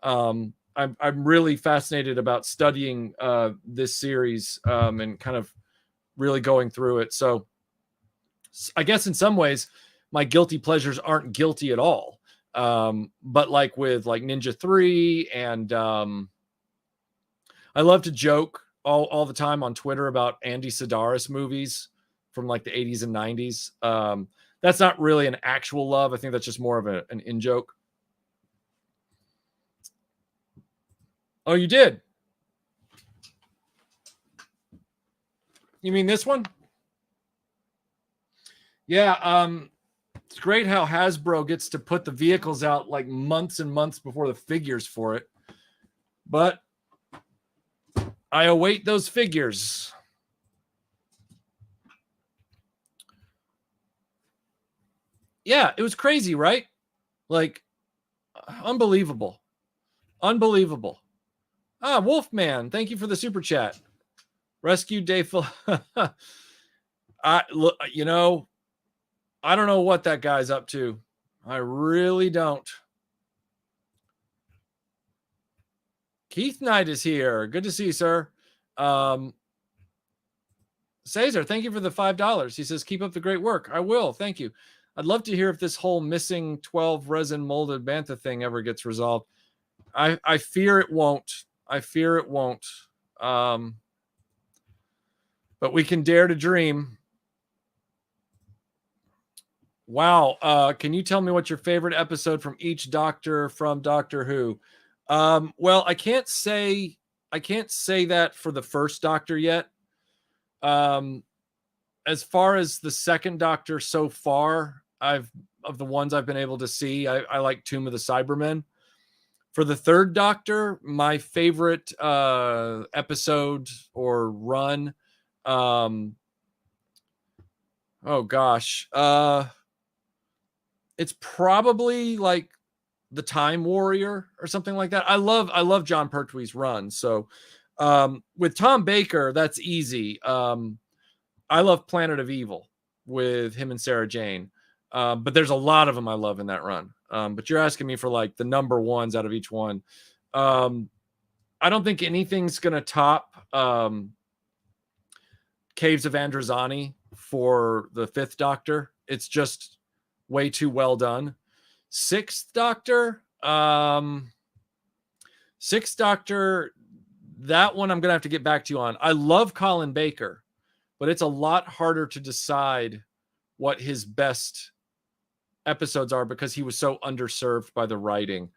I'm really fascinated about studying this series and kind of really going through it. So I guess in some ways my guilty pleasures aren't guilty at all. But like with Ninja 3 and I love to joke all the time on Twitter about Andy Sedaris movies from like the 80s and 90s. That's not really an actual love. I think that's just more of an in-joke. Oh, you did? You mean this one? Yeah, it's great how Hasbro gets to put the vehicles out like months and months before the figures for it. But I await those figures. Yeah, it was crazy, right? Like, unbelievable. Wolfman, thank you for the super chat. Rescue Dave. Look, I don't know what that guy's up to. I really don't. Keith Knight is here. Good to see you, sir. Cesar, thank you for the $5. He says, keep up the great work. I will. Thank you. I'd love to hear if this whole missing 12 resin molded bantha thing ever gets resolved. I fear it won't. I fear it won't. But we can dare to dream. Wow. Can you tell me what your favorite episode from each Doctor from Doctor Who? Well, I can't say that for the first Doctor yet. As far as the second Doctor so far, of the ones I've been able to see, I like Tomb of the Cybermen. For the third Doctor, my favorite episode or run, oh gosh, it's probably like the Time Warrior or something like that. I love John Pertwee's run. So with Tom Baker, that's easy. I love Planet of Evil with him and Sarah Jane. But there's a lot of them I love in that run. But you're asking me for like the number ones out of each one. I don't think anything's going to top Caves of Androzani for the fifth Doctor. It's just way too well done. Sixth Doctor, that one I'm going to have to get back to you on. I love Colin Baker, but it's a lot harder to decide what his best episodes are because he was so underserved by the writing.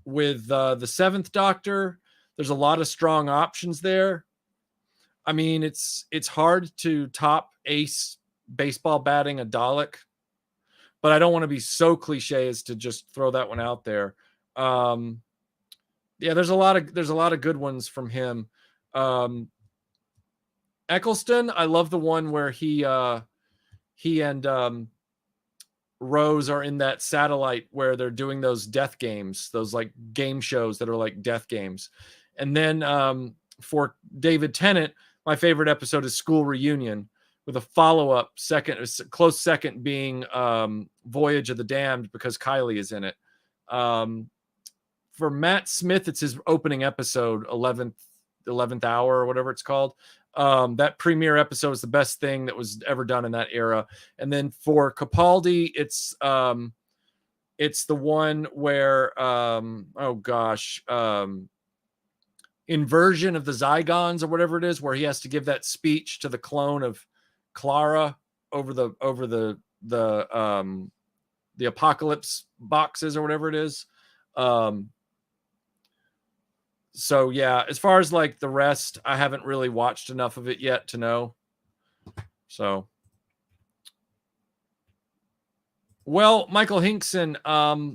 With the seventh Doctor, there's a lot of strong options there. I mean, it's hard to top Ace baseball batting a Dalek, but I don't want to be so cliche as to just throw that one out there. Yeah, there's a lot of good ones from him. Eccleston, I love the one where he and Rose are in that satellite where they're doing those death games, those like game shows that are like death games. And then for David Tennant, my favorite episode is School Reunion, with a follow-up close second being Voyage of the Damned, because Kylie is in it. For Matt Smith, it's his opening episode, 11th Hour or whatever it's called. That premiere episode is the best thing that was ever done in that era. And then for Capaldi, it's the one where Inversion of the Zygons or whatever it is, where he has to give that speech to the clone of Clara over the apocalypse boxes or whatever it is. So yeah, as far as like the rest, I haven't really watched enough of it yet to know. So, well, Michael Hinkson, I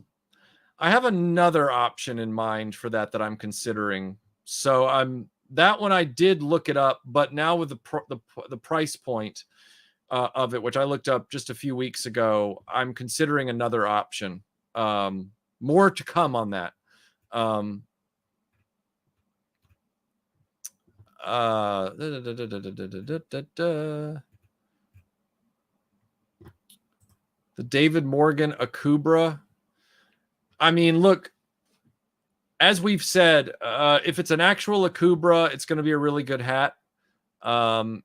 have another option in mind for that I'm considering. So that one I did look it up, but now with the price point of it, which I looked up just a few weeks ago, I'm considering another option. More to come on that. The David Morgan Akubra. I mean, look, as we've said, if it's an actual Akubra, it's going to be a really good hat.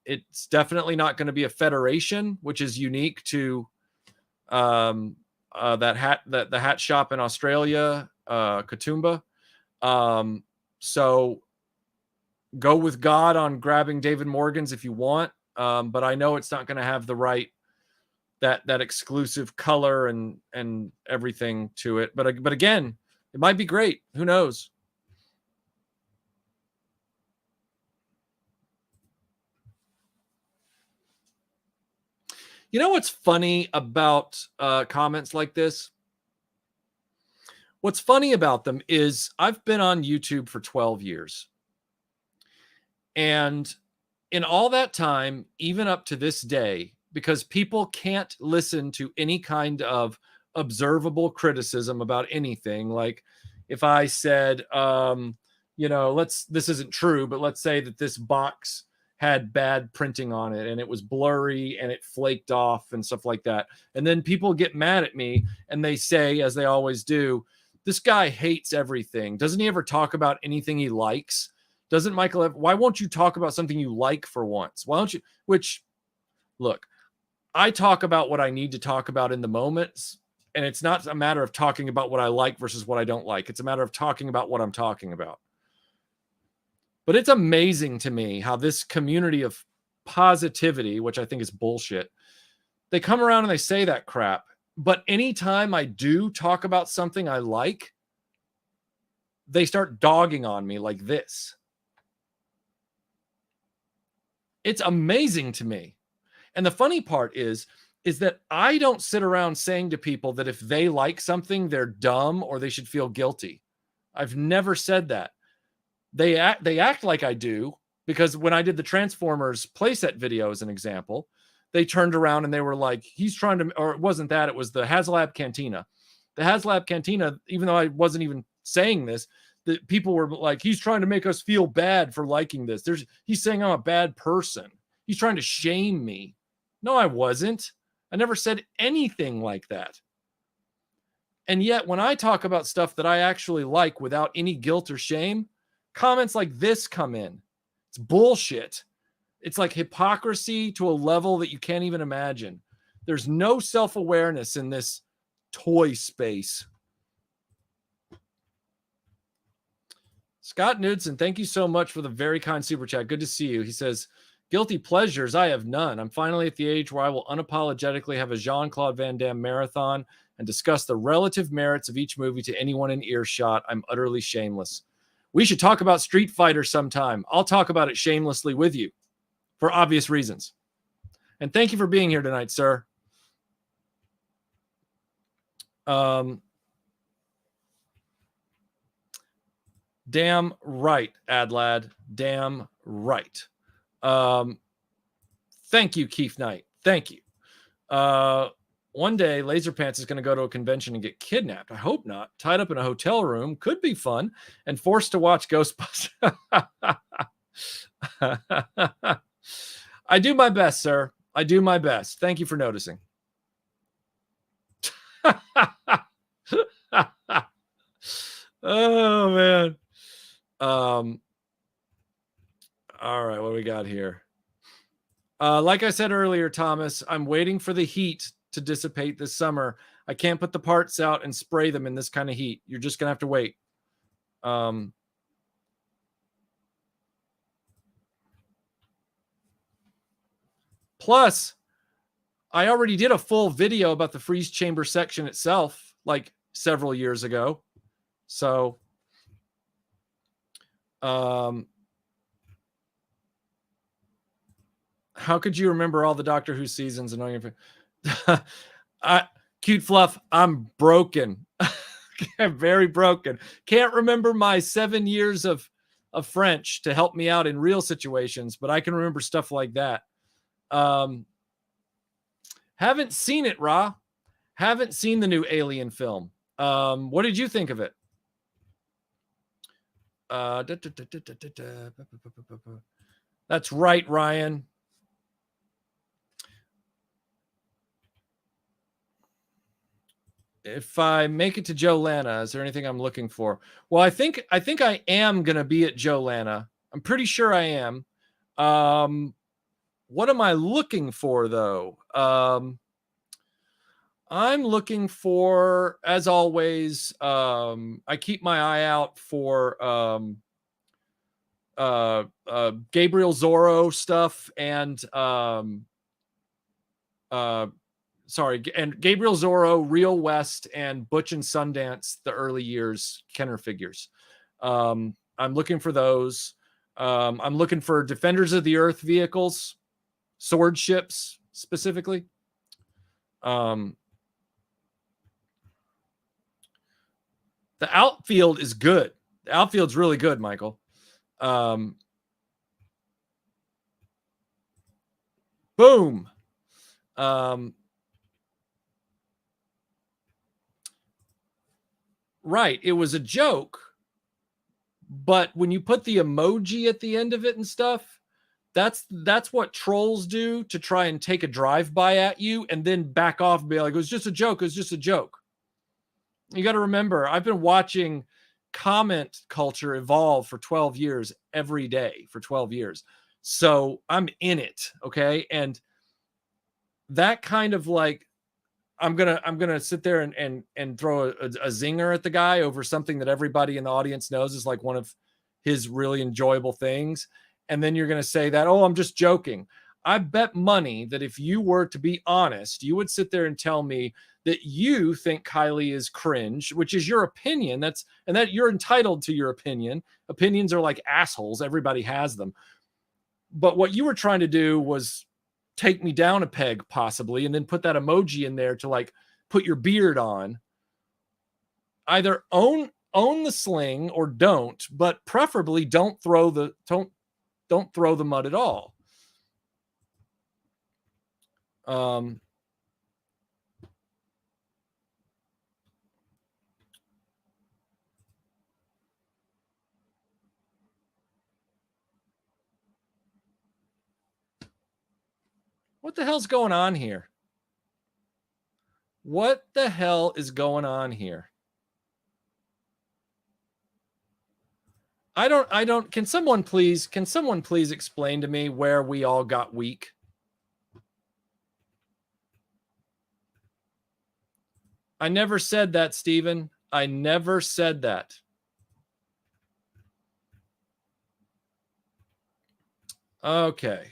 It's definitely not going to be a Federation, which is unique to that hat, the hat shop in Australia, Katoomba. So go with God on grabbing David Morgan's if you want, but I know it's not going to have the right that exclusive color and everything to it. But again, it might be great. Who knows? You know what's funny about comments like this? What's funny about them is I've been on YouTube for 12 years. And in all that time, even up to this day, because people can't listen to any kind of observable criticism about anything. Like if I said, you know, this isn't true, but let's say that this box had bad printing on it and it was blurry and it flaked off and stuff like that. And then people get mad at me and they say, as they always do, this guy hates everything. Doesn't he ever talk about anything he likes? Doesn't Michael ever, why won't you talk about something you like for once? Why don't you, which, look, I talk about what I need to talk about in the moments. And it's not a matter of talking about what I like versus what I don't like. It's a matter of talking about what I'm talking about. But it's amazing to me how this community of positivity, which I think is bullshit, they come around and they say that crap. But anytime I do talk about something I like, they start dogging on me like this. It's amazing to me. And the funny part is that I don't sit around saying to people that if they like something, they're dumb or they should feel guilty. I've never said that. They act like I do, because when I did the Transformers playset video as an example, they turned around and they were like, he's trying to, or it wasn't that, it was the HasLab Cantina. The HasLab Cantina, even though I wasn't even saying this, the people were like, he's trying to make us feel bad for liking this. He's saying I'm a bad person. He's trying to shame me. No, I wasn't. I never said anything like that. And yet when I talk about stuff that I actually like without any guilt or shame, comments like this come in. It's bullshit. It's like hypocrisy to a level that you can't even imagine. There's no self-awareness in this toy space. Scott Knudsen, thank you so much for the very kind super chat. Good to see you. He says, guilty pleasures, I have none. I'm finally at the age where I will unapologetically have a Jean-Claude Van Damme marathon and discuss the relative merits of each movie to anyone in earshot. I'm utterly shameless. We should talk about Street Fighter sometime. I'll talk about it shamelessly with you for obvious reasons. And thank you for being here tonight, sir. Damn right, Adlad. Damn right. Thank you, Keith Knight. Thank you. One day, Laserpants is going to go to a convention and get kidnapped. I hope not. Tied up in a hotel room. Could be fun. And forced to watch Ghostbusters. I do my best, sir. I do my best. Thank you for noticing. Oh, man. All right, what do we got here? Like I said earlier, Thomas, I'm waiting for the heat to dissipate this summer. I can't put the parts out and spray them in this kind of heat. You're just going to have to wait. Plus, I already did a full video about the freeze chamber section itself, like several years ago. So, how could you remember all the Doctor Who seasons and all your... Cute Fluff, I'm broken. I'm very broken. Can't remember my 7 years of French to help me out in real situations, but I can remember stuff like that. Haven't seen it, Ra. Haven't seen the new Alien film. What did you think of it? That's right, Ryan. If I make it to Joe Lana, is there anything I'm looking for? Well, I think I am going to be at Joe Lana. I'm pretty sure I am. What am I looking for, though? I'm looking for, as always, I keep my eye out for Gabriel Zorro stuff and and Gabriel Zorro, Real West, and Butch and Sundance, the early years Kenner figures. I'm looking for those. I'm looking for Defenders of the Earth vehicles, sword ships specifically. The outfield is good. The outfield's really good, Michael. Boom. Right. It was a joke, But when you put the emoji at the end of it and stuff, that's what trolls do to try and take a drive-by at you and then back off and be like, it was just a joke. It was just a joke. You got to remember, I've been watching comment culture evolve for 12 years every day for 12 years. So I'm in it. Okay. And that kind of like, I'm gonna sit there and throw a zinger at the guy over something that everybody in the audience knows is like one of his really enjoyable things, and then you're gonna say that, oh, I'm just joking. I bet money that if you were to be honest, you would sit there and tell me that you think Kylie is cringe, which is your opinion. That you're entitled to your opinion. Opinions are like assholes. Everybody has them. But what you were trying to do was take me down a peg possibly, and then put that emoji in there to like put your beard on. Either own the sling or don't, but preferably don't throw the mud at all. What the hell's going on here? What the hell is going on here? I don't, can someone please explain to me where we all got weak? I never said that, Steven. I never said that. Okay.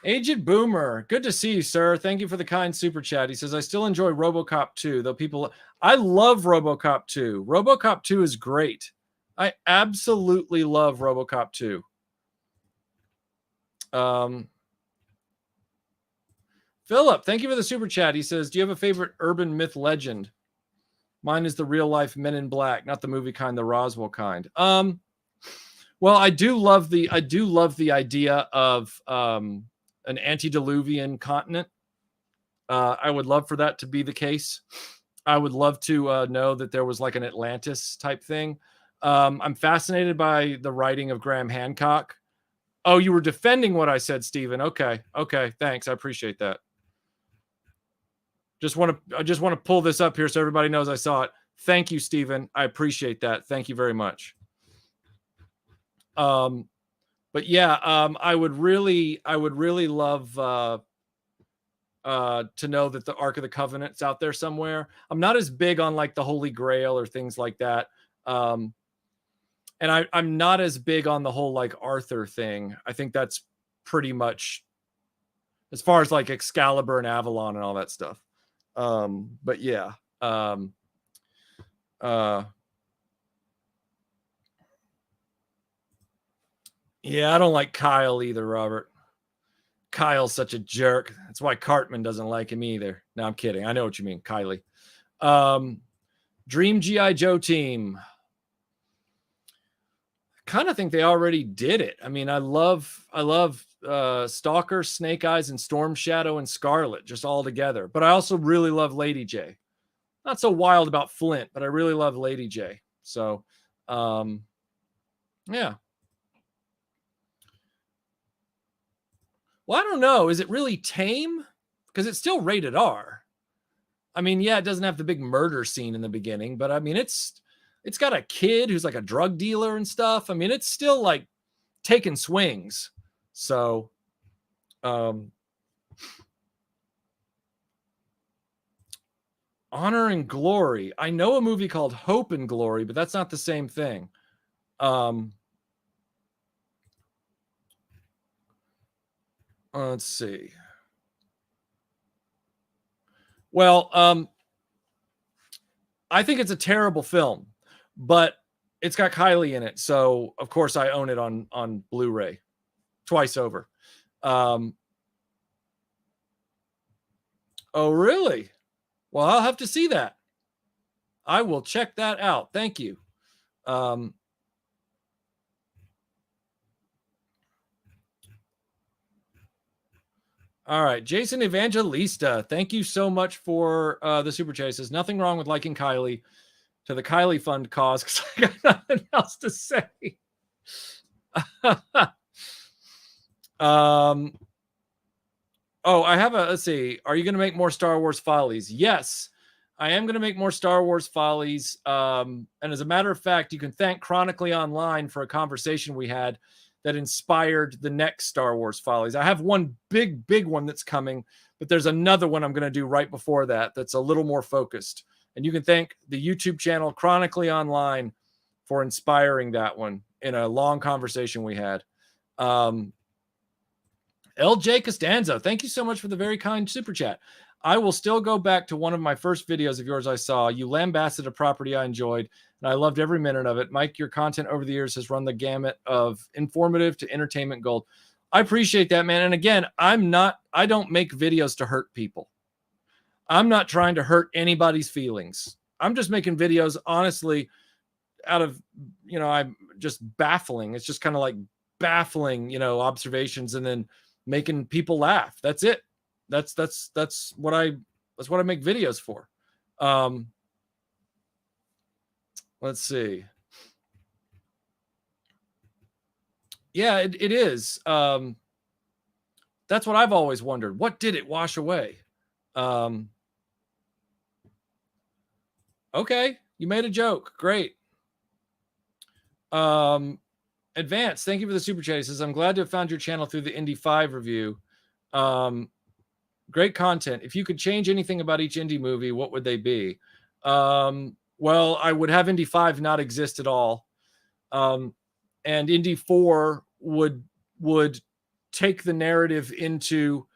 Aged Boomer, good to see you, sir. Thank you for the kind super chat. He says, I still enjoy RoboCop 2, though people... I love RoboCop 2. RoboCop 2 is great. I absolutely love RoboCop 2. Philip, thank you for the super chat. He says, do you have a favorite urban myth legend? Mine is the real life Men in Black, not the movie kind, the Roswell kind. Well, I do love the idea of an antediluvian continent. I would love for that to be the case. I would love to know that there was like an Atlantis type thing. I'm fascinated by the writing of Graham Hancock. Oh, you were defending what I said, Stephen. Okay. Thanks. I appreciate that. I just want to pull this up here so everybody knows I saw it. Thank you, Stephen. I appreciate that. Thank you very much. But yeah, I would really love to know that the Ark of the Covenant's out there somewhere. I'm not as big on like the Holy Grail or things like that. And I'm not as big on the whole like Arthur thing. I think that's pretty much as far as like Excalibur and Avalon and all that stuff. But yeah. Yeah, I don't like Kyle either, Robert. Kyle's such a jerk. That's why Cartman doesn't like him either. No, I'm kidding. I know what you mean, Kylie. Dream G.I. Joe team. Kind of think they already did it. I mean, I love Stalker, Snake Eyes, and Storm Shadow and Scarlet just all together. But I also really love Lady J. Not so wild about Flint, but I really love Lady J. So, yeah. Well, I don't know. Is it really tame? Because it's still rated R. I mean, yeah, it doesn't have the big murder scene in the beginning, but I mean, it's got a kid who's like a drug dealer and stuff. I mean, it's still like taking swings. So, Honor and Glory. I know a movie called Hope and Glory, but that's not the same thing. Let's see. Well, I think it's a terrible film, but it's got Kylie in it. So of course I own it on Blu-ray twice over. Oh, really? Well, I'll have to see that. I will check that out. Thank you. All right, Jason Evangelista, thank you so much for the super chat. He says, nothing wrong with liking Kylie. to the Kylie Fund cause because I got nothing else to say. Oh, I have a, let's see. Are you going to make more Star Wars follies? Yes, I am going to make more Star Wars follies. And as a matter of fact, you can thank Chronically Online for a conversation we had that inspired the next Star Wars follies. I have one big one that's coming, but there's another one I'm going to do right before that that's a little more focused. And you can thank the YouTube channel Chronically Online for inspiring that one in a long conversation we had. LJ Costanzo, thank you so much for the very kind super chat. I will still go back to one of my first videos of yours I saw. You lambasted a property I enjoyed, and I loved every minute of it. Mike, your content over the years has run the gamut of informative to entertainment gold. I appreciate that, man. And again, I don't make videos to hurt people. I'm not trying to hurt anybody's feelings. I'm just making videos, honestly, out of, I'm just baffling. It's just kind of like baffling, observations and then making people laugh. That's it. That's what I make videos for. Let's see. Yeah, it is. That's what I've always wondered. What did it wash away? Okay, you made a joke. Great. Advance, thank you for the super chat. He says, I'm glad to have found your channel through the Indy 5 review. Great content. If you could change anything about each indie movie, what would they be? Well, I would have Indy 5 not exist at all. And Indy 4 would take the narrative into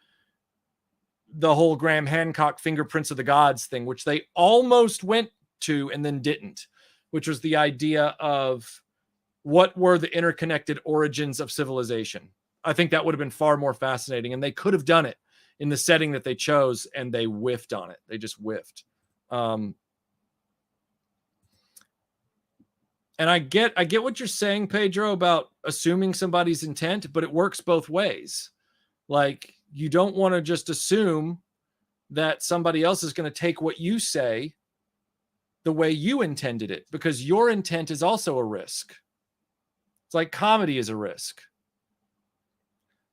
the whole Graham Hancock fingerprints of the gods thing, which they almost went to and then didn't, which was the idea of what were the interconnected origins of civilization. I think that would have been far more fascinating, and they could have done it in the setting that they chose, and they whiffed on it. They just whiffed. And I get what you're saying, Pedro, about assuming somebody's intent, but it works both ways. Like, you don't want to just assume that somebody else is going to take what you say the way you intended it, because your intent is also a risk. It's like comedy is a risk.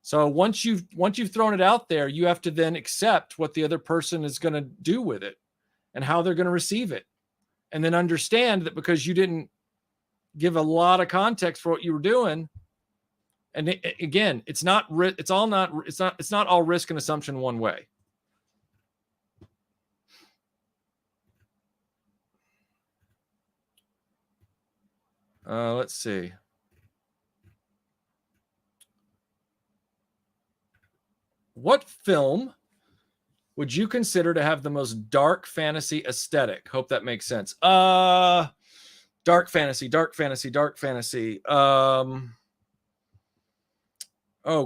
So once you've thrown it out there, you have to then accept what the other person is going to do with it and how they're going to receive it. And then understand that because you didn't give a lot of context for what you were doing. And again, it's not all risk and assumption one way. Let's see. What film would you consider to have the most dark fantasy aesthetic? Hope that makes sense. Dark fantasy. Oh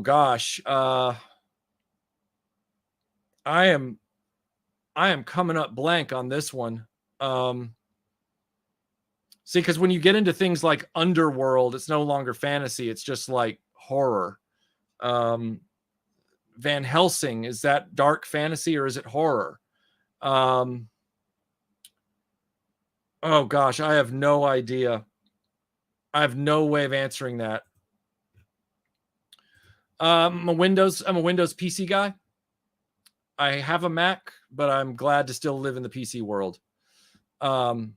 gosh. I am coming up blank on this one. See, because when you get into things like Underworld, it's no longer fantasy. It's just like horror. Van Helsing, is that dark fantasy or is it horror? Oh gosh, I have no idea. I have no way of answering that. I'm a Windows PC guy. I have a Mac, but I'm glad to still live in the PC world. Thank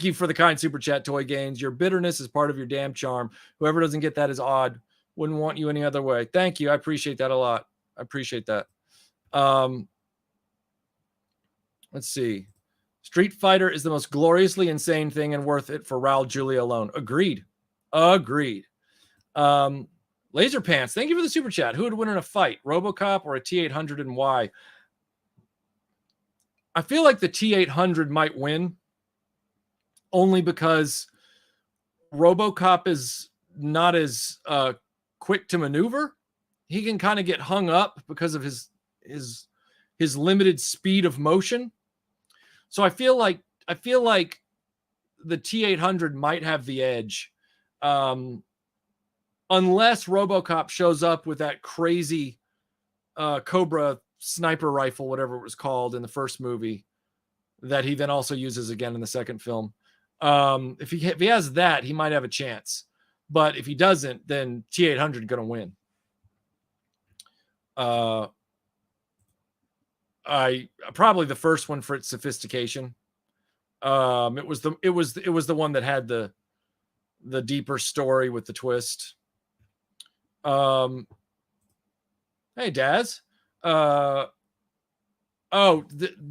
you for the kind super chat, Toy Gains. Your bitterness is part of your damn charm. Whoever doesn't get that is odd. Wouldn't want you any other way. Thank you. I appreciate that a lot. I appreciate that. Let's see. Street Fighter is the most gloriously insane thing and worth it for Raul Julia alone. Agreed. Laser Pants, thank you for the super chat. Who would win in a fight, RoboCop or a T-800, and why? I feel like the T-800 might win, only because RoboCop is not as quick to maneuver. He can kind of get hung up because of his limited speed of motion. So I feel like the T-800 might have the edge, unless RoboCop shows up with that crazy Cobra sniper rifle, whatever it was called in the first movie. that he then also uses again in the second film. If he has that, he might have a chance. But if he doesn't, then T800 going to win. I probably the first one for its sophistication. It was the one that had the deeper story with the twist. Hey Daz.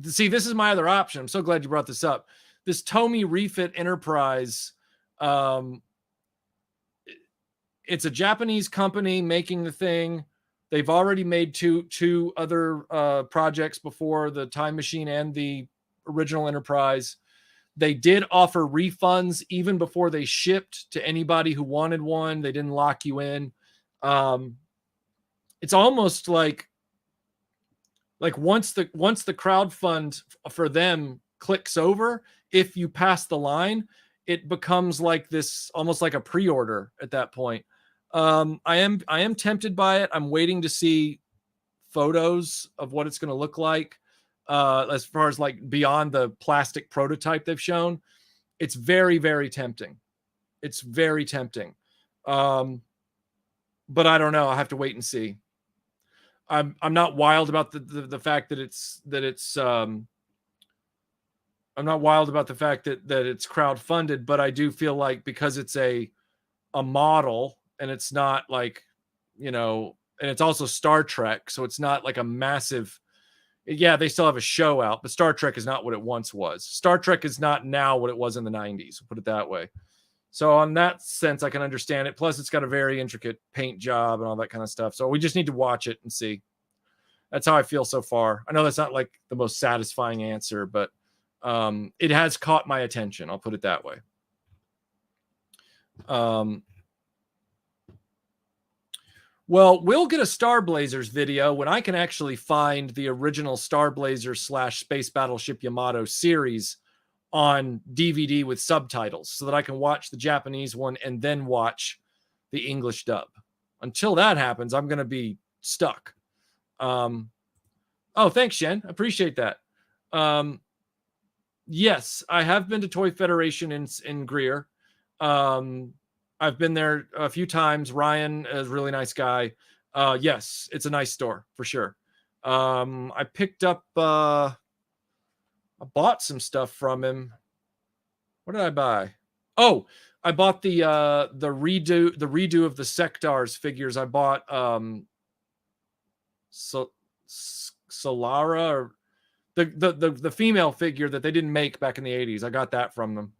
See, this is my other option. I'm so glad you brought this up. This Tomy Refit Enterprise. It's a Japanese company making the thing. They've already made two other projects before, the Time Machine and the original Enterprise. They did offer refunds even before they shipped to anybody who wanted one. They didn't lock you in. It's almost like once the crowdfund for them clicks over, if you pass the line, it becomes like this, almost like a pre-order at that point. I am tempted by it. I'm waiting to see photos of what it's going to look like. As far as like beyond the plastic prototype they've shown, it's very, very tempting. It's very tempting. But I don't know. I have to wait and see. I'm not wild about the fact that it's I'm not wild about the fact that it's crowdfunded, but I do feel like because it's a model and it's not like, and it's also Star Trek, so it's not like a massive. Yeah, they still have a show out, but Star Trek is not what it once was. Star Trek is not now what it was in the 90s, we'll put it that way. So on that sense, I can understand it. Plus, it's got a very intricate paint job and all that kind of stuff. So we just need to watch it and see. That's how I feel so far. I know that's not like the most satisfying answer, but it has caught my attention. I'll put it that way. Well, we'll get a Star Blazers video when I can actually find the original Star Blazers / Space Battleship Yamato series on DVD with subtitles so that I can watch the Japanese one and then watch the English dub. Until that happens, I'm going to be stuck. Oh, thanks, Shen. Appreciate that. Yes, I have been to Toy Federation in Greer. I've been there a few times. Ryan is a really nice guy. Yes, it's a nice store for sure. I picked up, I bought some stuff from him. What did I buy? Oh, I bought the redo of the Sectars figures. I bought Solara, or the female figure that they didn't make back in the 80s. I got that from them.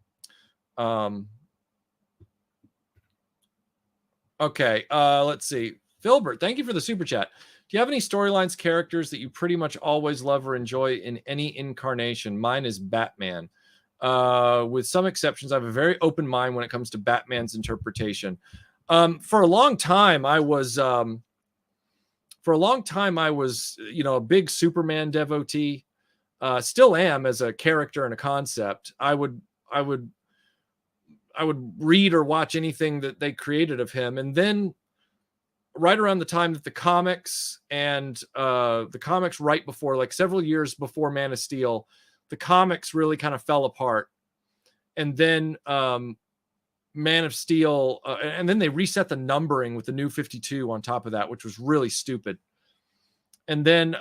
Okay, let's see. Filbert, thank you for the super chat. Do you have any storylines, characters that you pretty much always love or enjoy in any incarnation? Mine is Batman. With some exceptions, I have a very open mind when it comes to Batman's interpretation. For a long time, I was a big Superman devotee. Still am as a character and a concept. I would read or watch anything that they created of him. And then right around the time that the comics and the comics right before, like several years before Man of Steel, the comics really kind of fell apart. And then Man of Steel, and then they reset the numbering with the new 52 on top of that, which was really stupid. And then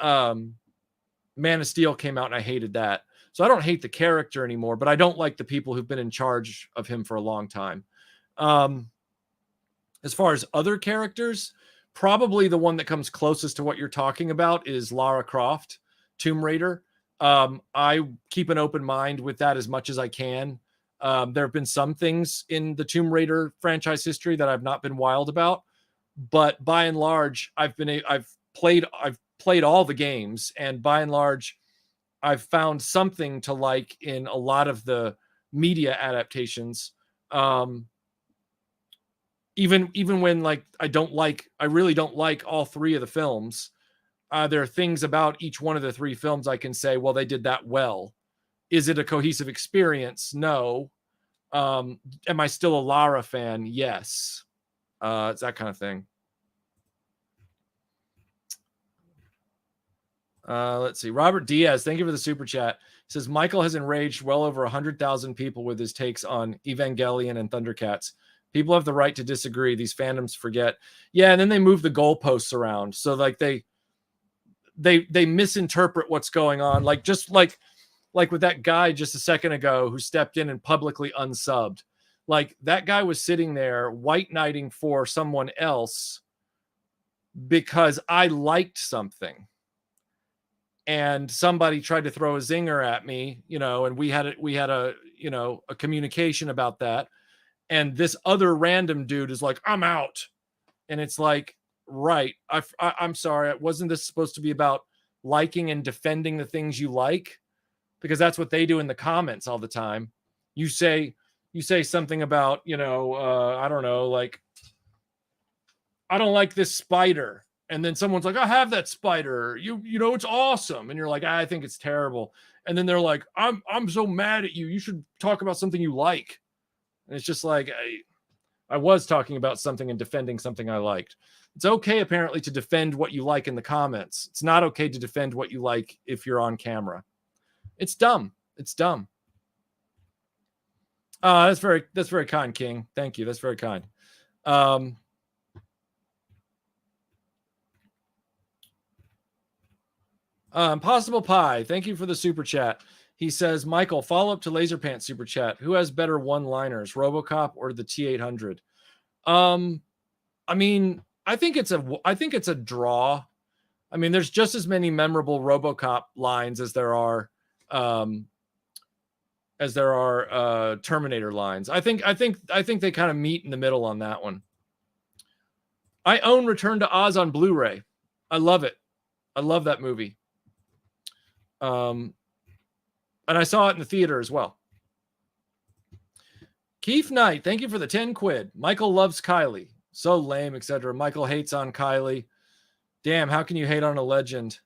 Man of Steel came out and I hated that. So I don't hate the character anymore, but I don't like the people who've been in charge of him for a long time. As far as other characters, probably the one that comes closest to what you're talking about is Lara Croft, Tomb Raider. I keep an open mind with that as much as I can. There have been some things in the Tomb Raider franchise history that I've not been wild about, but by and large, I've played all the games, and by and large, I've found something to like in a lot of the media adaptations. Even when like I really don't like all three of the films. There are things about each one of the three films I can say, well, they did that well. Is it a cohesive experience? No. Am I still a Lara fan? Yes. It's that kind of thing. Let's see. Robert Diaz, thank you for the super chat. He says Michael has enraged well over 100,000 people with his takes on Evangelion and Thundercats. People have the right to disagree. These fandoms forget. Yeah, and then they move the goalposts around. So like they misinterpret what's going on. Like just like with that guy just a second ago who stepped in and publicly unsubbed. Like that guy was sitting there white knighting for someone else because I liked something. And somebody tried to throw a zinger at me, and we had a communication about that. And this other random dude is like, I'm out. And it's like, right. I'm sorry. Wasn't this supposed to be about liking and defending the things you like? Because that's what they do in the comments all the time. You say something about, I don't know, like, I don't like this spider. And then someone's like, I have that spider. It's awesome. And you're like, I think it's terrible. And then they're like, I'm so mad at you. You should talk about something you like. And it's just like, I was talking about something and defending something I liked. It's okay, apparently, to defend what you like in the comments. It's not okay to defend what you like if you're on camera. It's dumb. It's dumb. That's very kind, King. Thank you. That's very kind. Possible Pie, thank you for the super chat. He says, Michael, follow up to Laser Pants super chat. Who has better one-liners, RoboCop or the T-800? I mean, I think it's a draw. I mean, there's just as many memorable RoboCop lines as there are Terminator lines. I think they kind of meet in the middle on that one. I own Return to Oz on Blu-ray. I love it. I love that movie. And I saw it in the theater as well. Keith Knight, thank you for the 10 quid. Michael loves Kylie. So lame, etc. Michael hates on Kylie. Damn, how can you hate on a legend?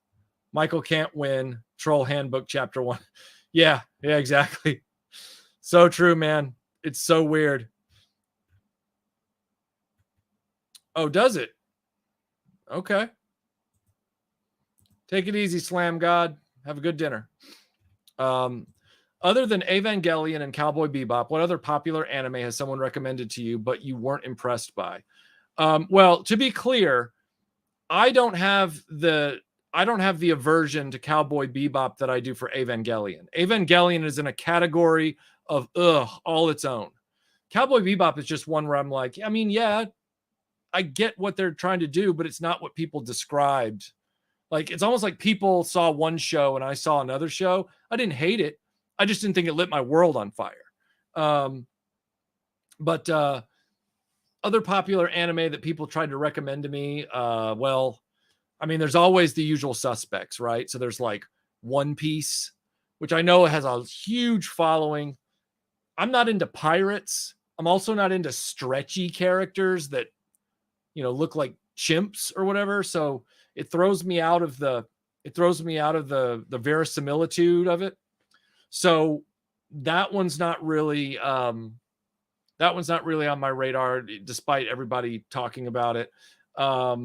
Michael can't win. Troll Handbook Chapter 1. Yeah, exactly. So true, man. It's so weird. Oh, does it? Okay. Take it easy, Slam God. Have a good dinner. Other than Evangelion and Cowboy Bebop, what other popular anime has someone recommended to you but you weren't impressed by? Well, to be clear, I don't have the aversion to Cowboy Bebop that I do for Evangelion. Evangelion is in a category of all its own. Cowboy Bebop is just one where I'm like, I mean, yeah, I get what they're trying to do, but it's not what people described. Like, it's almost like people saw one show and I saw another show. I didn't hate it. I just didn't think it lit my world on fire. But other popular anime that people tried to recommend to me, well, I mean, there's always the usual suspects, right? So there's like One Piece, which I know has a huge following. I'm not into pirates. I'm also not into stretchy characters that, look like chimps or whatever. So it throws me out of the verisimilitude of it. So that one's not really on my radar, despite everybody talking about it. A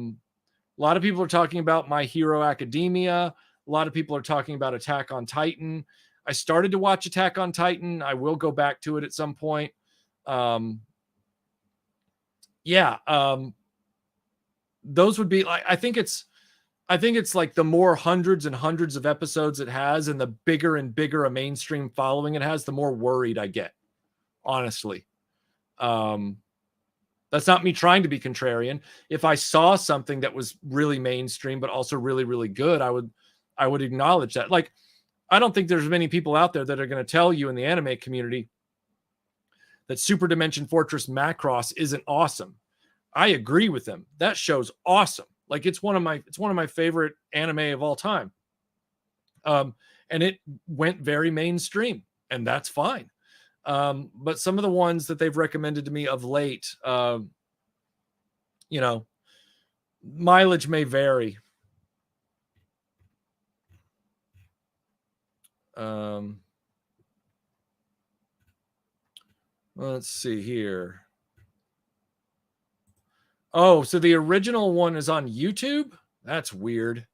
lot of people are talking about My Hero Academia. A lot of people are talking about Attack on Titan. I started to watch Attack on Titan. I will go back to it at some point. Those would be like, I think it's like the more hundreds and hundreds of episodes it has and the bigger and bigger a mainstream following it has, the more worried I get, honestly. That's not me trying to be contrarian. If I saw something that was really mainstream, but also really, really good, I would acknowledge that. Like, I don't think there's many people out there that are going to tell you in the anime community that Super Dimension Fortress Macross isn't awesome. I agree with them. That show's awesome. Like, it's one of my favorite anime of all time. And it went very mainstream, and that's fine. But some of the ones that they've recommended to me of late, mileage may vary. Let's see here. Oh, so the original one is on YouTube? That's weird.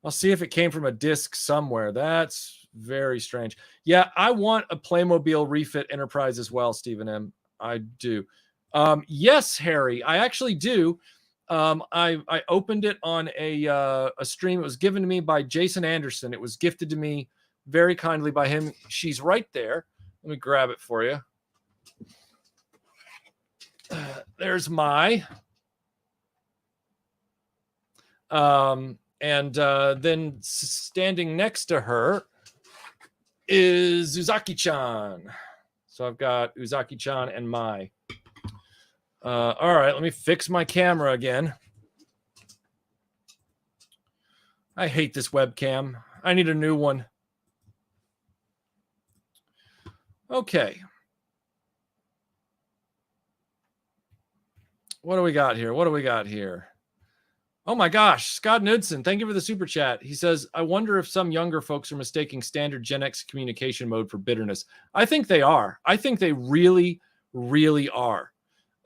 I'll see if it came from a disc somewhere. That's very strange. Yeah, I want a Playmobil refit Enterprise as well, Stephen M. I do. Yes, Harry, I actually do. I opened it on a stream. It was given to me by Jason Anderson. It was gifted to me very kindly by him. She's right there. Let me grab it for you. There's my. And then standing next to her is Uzaki-chan. So I've got Uzaki-chan and Mai. All right, let me fix my camera again. I hate this webcam. I need a new one. Okay. What do we got here? What do we got here? Oh my gosh, Scott Knudsen, thank you for the super chat. He says, I wonder if some younger folks are mistaking standard Gen X communication mode for bitterness. I think they are. I think they really, really are.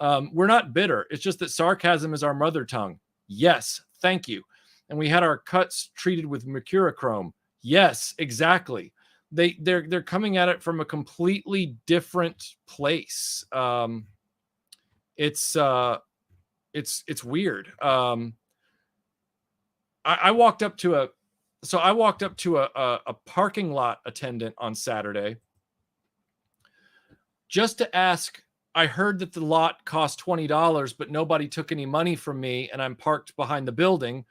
We're not bitter. It's just that sarcasm is our mother tongue. Yes, thank you. And we had our cuts treated with mercurochrome. Yes, exactly. They're coming at it from a completely different place. It's weird. I walked up to a parking lot attendant on Saturday just to ask. I heard that the lot cost $20, but nobody took any money from me, and I'm parked behind the building,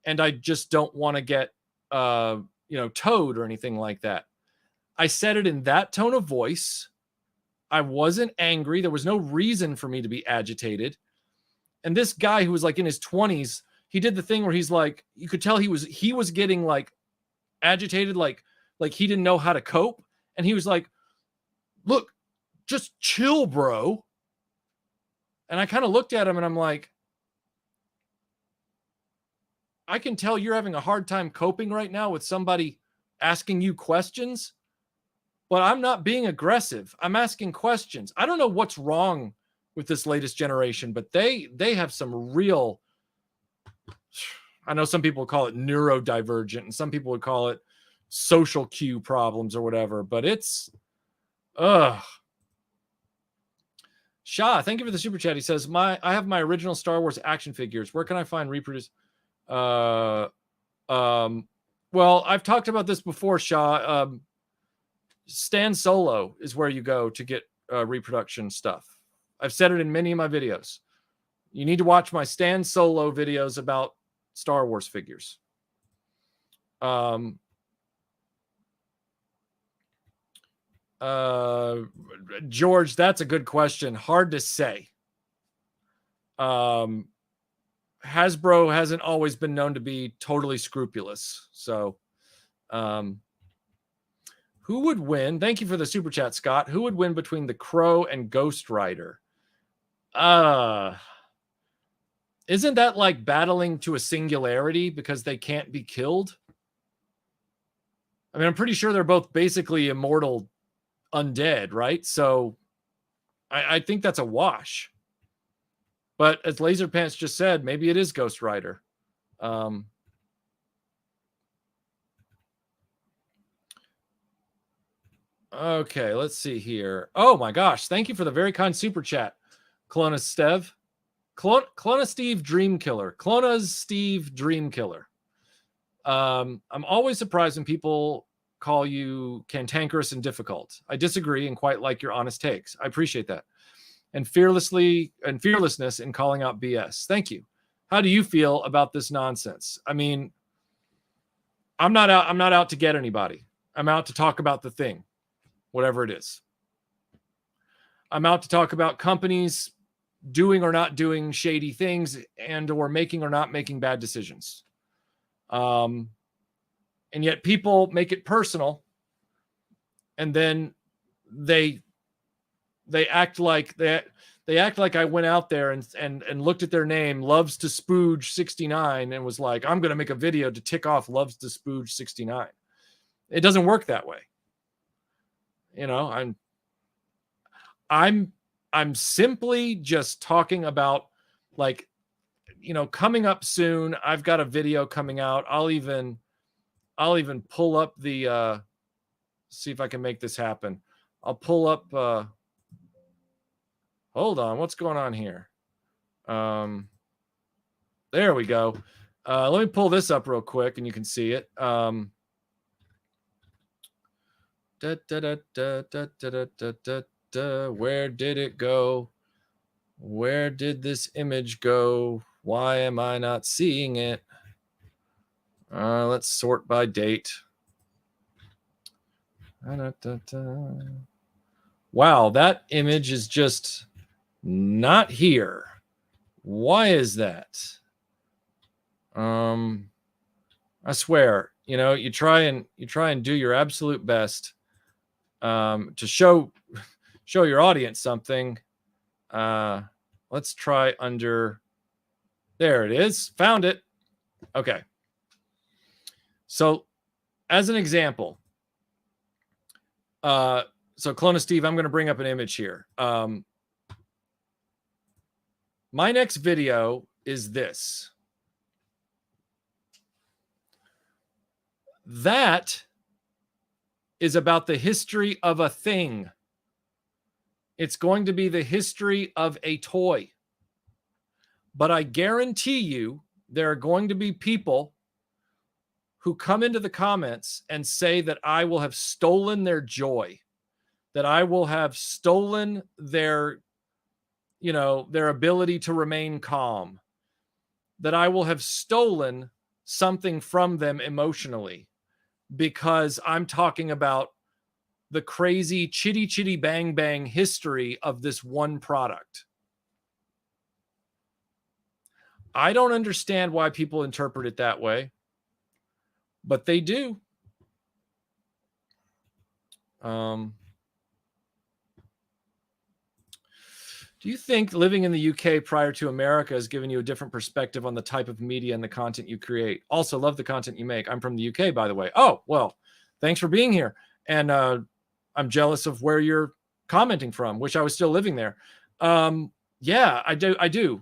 and I just don't want to get towed or anything like that. I said it in that tone of voice. I wasn't angry. There was no reason for me to be agitated. And this guy who was like in his 20s, he did the thing where he's like, you could tell he was getting like agitated, like he didn't know how to cope. And he was like, look, just chill, bro. And I kind of looked at him and I'm like, I can tell you're having a hard time coping right now with somebody asking you questions, but I'm not being aggressive. I'm asking questions. I don't know what's wrong with this latest generation, but they have some real, I know some people call it neurodivergent and some people would call it social cue problems or whatever, but it's, Shah, thank you for the super chat. He says, I have my original Star Wars action figures. Where can I find reproduce? Well, I've talked about this before, Shah. Stan Solo is where you go to get reproduction stuff. I've said it in many of my videos. You need to watch my Stan Solo videos about Star Wars figures. George, that's a good question. Hard to say. Hasbro hasn't always been known to be totally scrupulous. So, who would win? Thank you for the super chat, Scott. Who would win between the Crow and Ghost Rider? Isn't that like battling to a singularity because they can't be killed? I mean, I'm pretty sure they're both basically immortal undead, right? So I think that's a wash. But as Laserpants just said, maybe it is Ghost Rider. Okay, let's see here. Oh my gosh, thank you for the very kind super chat, Clona Stev. Clona Steve Dream Killer. Clona's Steve Dream Killer. I'm always surprised when people call you cantankerous and difficult. I disagree and quite like your honest takes. I appreciate that. And fearlessness in calling out BS. Thank you. How do you feel about this nonsense? I mean, I'm not out to get anybody. I'm out to talk about the thing, whatever it is. I'm out to talk about companies doing or not doing shady things and or making or not making bad decisions. And yet people make it personal, and then they act like they act like I went out there and looked at their name, Loves to Spooge 69, and was like, I'm going to make a video to tick off Loves to Spooge 69. It doesn't work that way. You know, I'm simply just talking about, like, you know, coming up soon. I've got a video coming out. I'll even I'll even pull up the, see if I can make this happen. I'll pull up, hold on, what's going on here? There we go. Let me pull this up real quick and you can see it. Where did it go? Where did this image go? Why am I not seeing it? Let's sort by date. Wow, that image is just not here. Why is that? I swear, you try and do your absolute best to show your audience something. Let's try under. There it is. Found it. Okay. So, as an example, so Clone of Steve, I'm going to bring up an image here. My next video is this. That is about the history of a thing. It's going to be the history of a toy. But I guarantee you there are going to be people who come into the comments and say that I will have stolen their joy, that I will have stolen their ability to remain calm, that I will have stolen something from them emotionally because I'm talking about the crazy chitty chitty bang bang history of this one product. I don't understand why people interpret it that way, but they do. Do you think living in the UK prior to America has given you a different perspective on the type of media and the content you create? Also, love the content you make. I'm from the UK, by the way. Oh, well, thanks for being here. And I'm jealous of where you're commenting from. Wish I was still living there. Yeah, I do.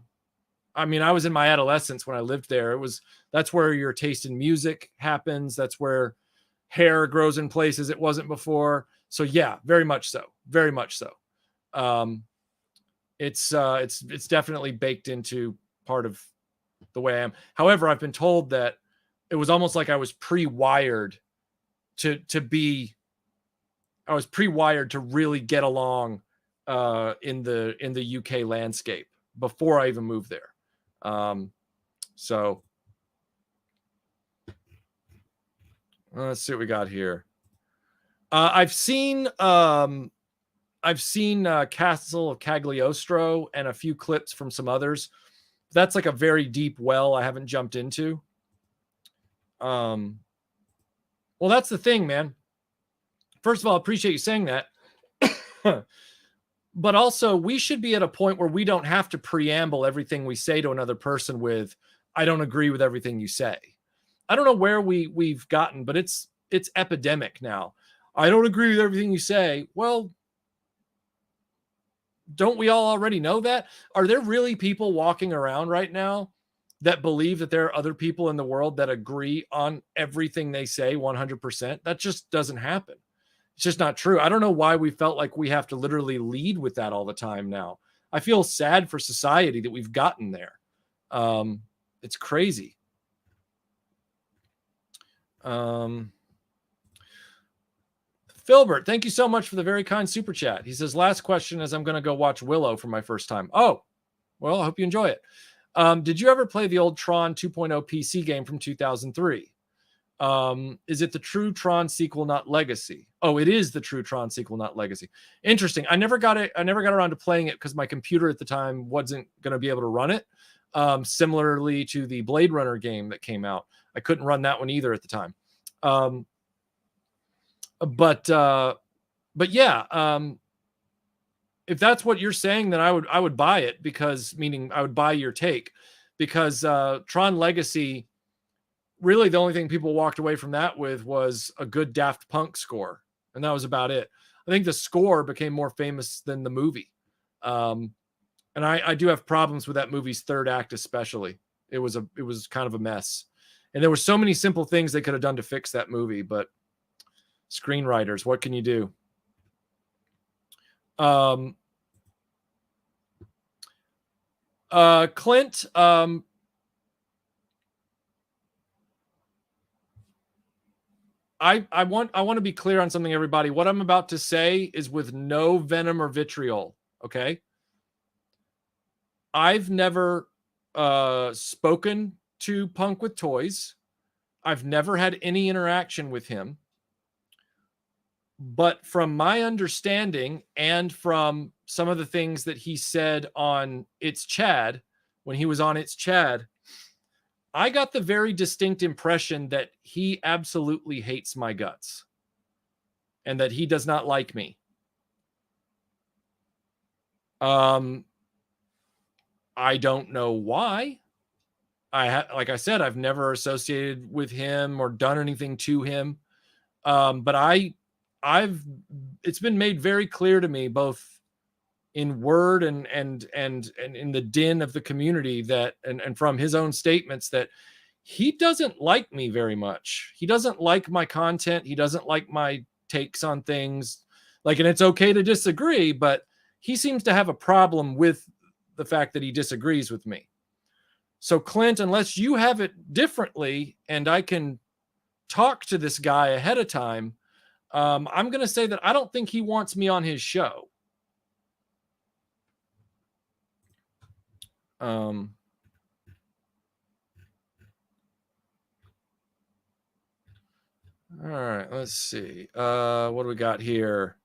I mean, I was in my adolescence when I lived there. That's where your taste in music happens. That's where hair grows in places it wasn't before. So yeah, very much so. Very much so. It's definitely baked into part of the way I am. However, I've been told that it was almost like I was pre-wired to really get along in the UK landscape before I even moved there. So let's see what we got here. I've seen Castle of Cagliostro and a few clips from some others. That's like a very deep well I haven't jumped into. Well, that's the thing, man. First of all, I appreciate you saying that. But also, we should be at a point where we don't have to preamble everything we say to another person with, I don't agree with everything you say. I don't know where we've gotten, but it's epidemic now. I don't agree with everything you say. Well, don't we all already know that? Are there really people walking around right now that believe that there are other people in the world that agree on everything they say 100%? That just doesn't happen. It's just not true. I don't know why we felt like we have to literally lead with that all the time now. I feel sad for society that we've gotten there. It's crazy. Filbert, thank you so much for the very kind super chat. He says, last question is I'm going to go watch Willow for my first time. Oh, well, I hope you enjoy it. Did you ever play the old Tron 2.0 PC game from 2003? Is it the true Tron sequel, not Legacy? Oh, it is the true Tron sequel, not Legacy. Interesting. I never got around to playing it because my computer at the time wasn't going to be able to run it. Similarly to the Blade Runner game that came out, I couldn't run that one either at the time. But yeah, if that's what you're saying, then I would buy it, because meaning I would buy your take, because Tron Legacy, really the only thing people walked away from that with was a good Daft Punk score, and that was about it. I think the score became more famous than the movie, and I do have problems with that movie's third act, especially. It was kind of a mess, And there were so many simple things they could have done to fix that movie, but screenwriters, what can you do? Clint, I want to be clear on something, everybody. What I'm about to say is with no venom or vitriol. Okay. I've never spoken to Punk with Toys. I've never had any interaction with him. But from my understanding and from some of the things that he said on It's Chad, when he was on It's Chad, I got the very distinct impression that he absolutely hates my guts and that he does not like me. I don't know why. Like I said, I've never associated with him or done anything to him. But it's been made very clear to me, both in word and in the din of the community, that and from his own statements, that he doesn't like me very much. He doesn't like my content. He doesn't like my takes on things. And it's okay to disagree, but he seems to have a problem with the fact that he disagrees with me. So Clint, unless you have it differently and I can talk to this guy ahead of time, I'm going to say that I don't think he wants me on his show. All right, let's see. What do we got here?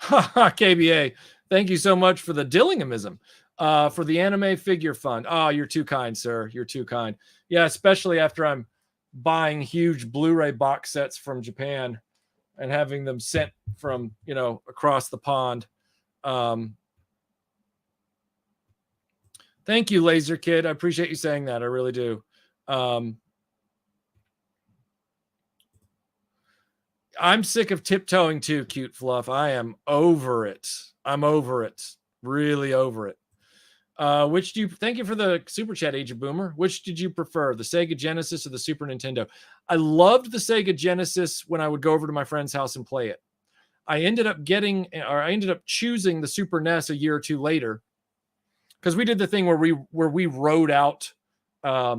KBA, thank you so much for the Dillinghammism. For the anime figure fund. Oh, you're too kind, sir. You're too kind. Yeah, especially after I'm buying huge Blu-ray box sets from Japan and having them sent from, across the pond. Thank you, Laser Kid. I appreciate you saying that. I really do. I'm sick of tiptoeing too, Cute Fluff. I am over it. I'm over it. Really over it. Thank you for the super chat, Age of Boomer. Which did you prefer, the Sega Genesis or the Super Nintendo? I loved the Sega Genesis when I would go over to my friend's house and play it. I ended up choosing the Super NES a year or two later, because we did the thing where we wrote out our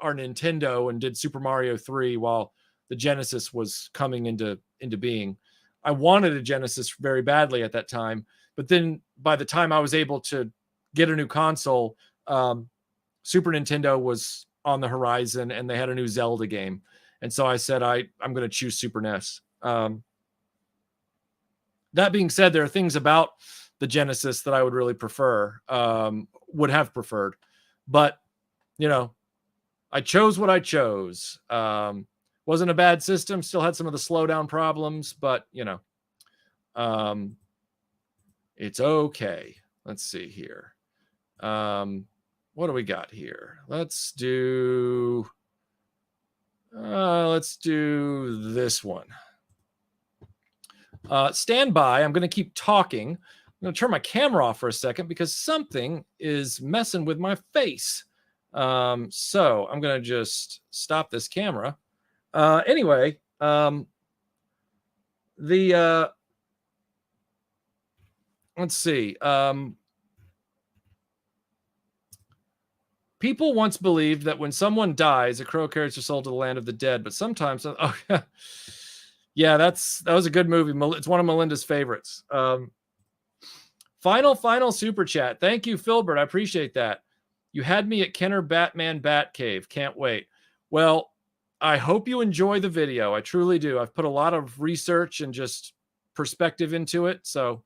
Nintendo and did Super Mario 3 while the Genesis was coming into being. I wanted a Genesis very badly at that time, but then by the time I was able to get a new console, Super Nintendo was on the horizon and they had a new Zelda game. And so I said, I'm going to choose Super NES. That being said, there are things about the Genesis that I would really would have preferred. But, I chose what I chose. Wasn't a bad system, still had some of the slowdown problems, but, it's okay. Let's see here. What do we got here? Let's do this one. Stand by. I'm going to keep talking. I'm going to turn my camera off for a second because something is messing with my face. So I'm going to just stop this camera. Anyway, let's see. People once believed that when someone dies, a crow carries their soul to the land of the dead. But sometimes, yeah, that was a good movie. It's one of Melinda's favorites. Final super chat. Thank you, Filbert. I appreciate that. You had me at Kenner Batman Batcave. Can't wait. Well, I hope you enjoy the video. I truly do. I've put a lot of research and just perspective into it. So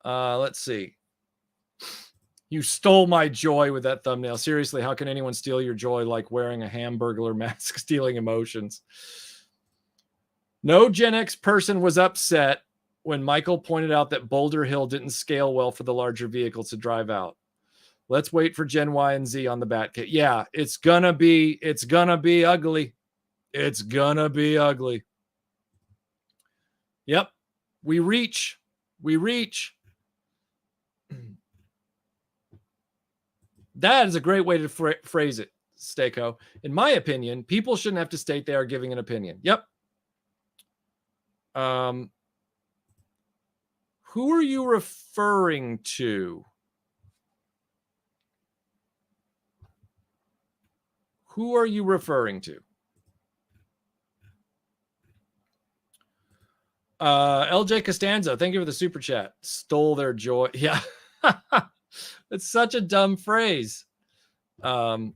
let's see. You stole my joy with that thumbnail. Seriously, how can anyone steal your joy like wearing a Hamburglar mask, stealing emotions? No Gen X person was upset when Michael pointed out that Boulder Hill didn't scale well for the larger vehicles to drive out. Let's wait for Gen Y and Z on the Batcave. Yeah, it's gonna be ugly. It's gonna be ugly. Yep. We reach. That is a great way to phrase it, Stako. In my opinion, people shouldn't have to state they are giving an opinion. Yep. Who are you referring to? Who are you referring to? LJ Costanzo, thank you for the super chat. Stole their joy. Yeah. It's such a dumb phrase. Yeah,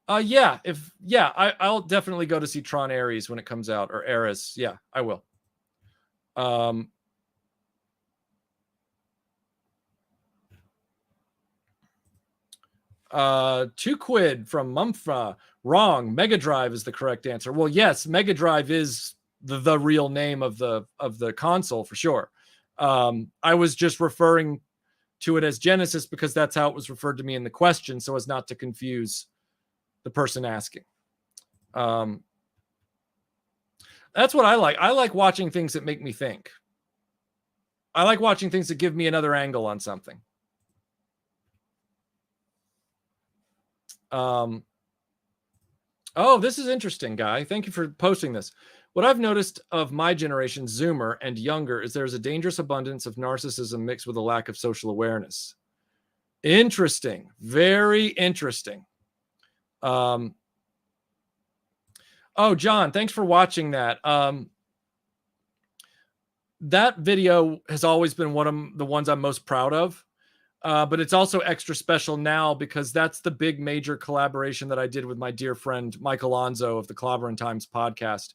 I'll definitely go to see Tron Ares when it comes out, or Ares. Yeah, I will. $2 from Mumfra. Wrong. Mega Drive is the correct answer. Well, yes, Mega Drive is the real name of the console for sure. I was just referring to it as Genesis because that's how it was referred to me in the question, so as not to confuse the person asking. That's what I like. I like watching things that make me think. I like watching things that give me another angle on something. Oh, this is interesting, Guy. Thank you for posting this. What I've noticed of my generation, Zoomer, and younger, is there's a dangerous abundance of narcissism mixed with a lack of social awareness. Interesting. Very interesting. Oh, John, thanks for watching that. That video has always been one of the ones I'm most proud of. But it's also extra special now because that's the big major collaboration that I did with my dear friend Mike Alonzo of the Clobberin' Times podcast.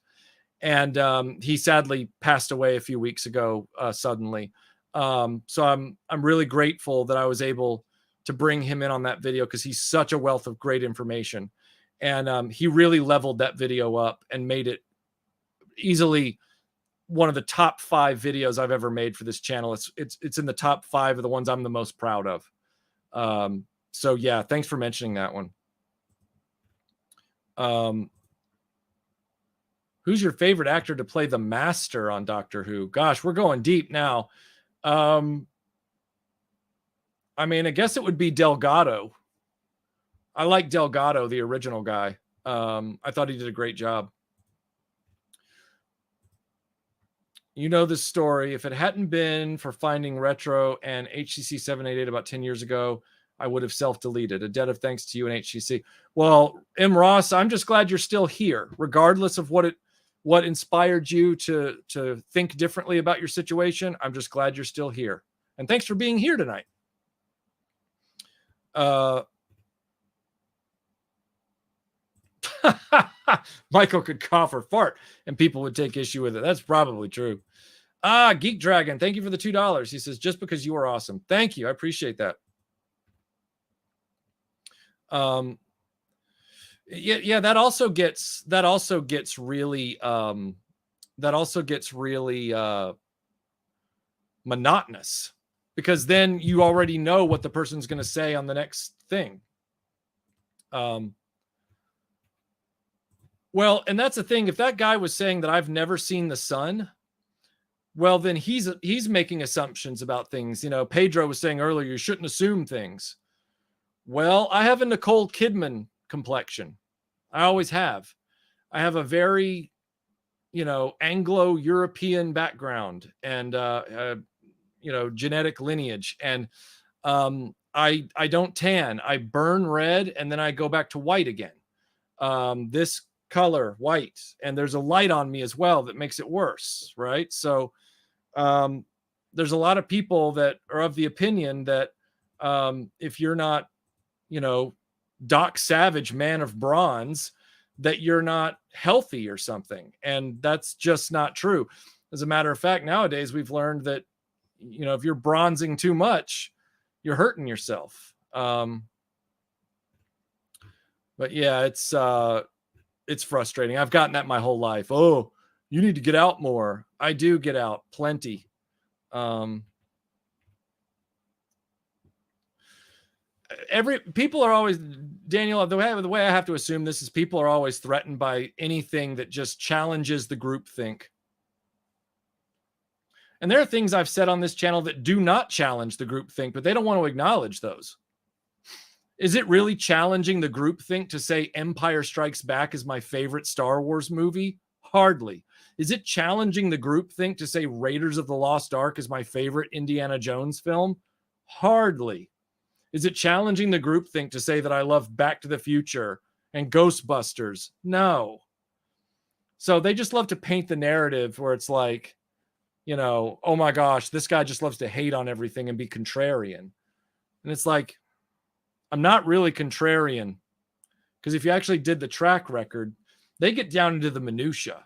And he sadly passed away a few weeks ago suddenly. So I'm really grateful that I was able to bring him in on that video because he's such a wealth of great information. And he really leveled that video up and made it easily one of the top 5 videos I've ever made for this channel. It's in the top 5 of the ones I'm the most proud of. So yeah, thanks for mentioning that one. Who's your favorite actor to play the Master on Doctor Who? Gosh, we're going deep now. I mean, I guess it would be Delgado. I like Delgado, the original guy. I thought he did a great job. You know this story. If it hadn't been for finding Retro and HCC 788 about 10 years ago, I would have self-deleted. A debt of thanks to you and HCC. Well, M. Ross, I'm just glad you're still here, regardless of what inspired you to think differently about your situation. I'm just glad you're still here. And thanks for being here tonight. Michael could cough or fart and people would take issue with it. That's probably true. Geek Dragon, thank you for the $2. He says, just because you are awesome. Thank you. I appreciate that. Yeah, that also gets really monotonous because then you already know what the person's going to say on the next thing. Well, and that's the thing. If that guy was saying that I've never seen the sun, well, then he's making assumptions about things. You know, Pedro was saying earlier, you shouldn't assume things. Well, I have a Nicole Kidman complexion. I always have. I have a very, Anglo-European background and, genetic lineage. And I don't tan. I burn red and then I go back to white again. This color, white, and there's a light on me as well that makes it worse, right? So there's a lot of people that are of the opinion that if you're not, Doc Savage, man of bronze, that you're not healthy or something. And that's just not true. As a matter of fact, nowadays we've learned that, if you're bronzing too much, you're hurting yourself. But yeah, it's frustrating. I've gotten that my whole life. Oh, you need to get out more. I do get out plenty. People are always, Daniel, the way I have to assume this is people are always threatened by anything that just challenges the group think. And there are things I've said on this channel that do not challenge the groupthink, but they don't want to acknowledge those. Is it really challenging the groupthink to say Empire Strikes Back is my favorite Star Wars movie? Hardly. Is it challenging the groupthink to say Raiders of the Lost Ark is my favorite Indiana Jones film? Hardly. Is it challenging the groupthink to say that I love Back to the Future and Ghostbusters? No. So they just love to paint the narrative where it's like, you know, oh my gosh, this guy just loves to hate on everything and be contrarian. And it's like, I'm not really contrarian, because if you actually did the track record, they get down into the minutia.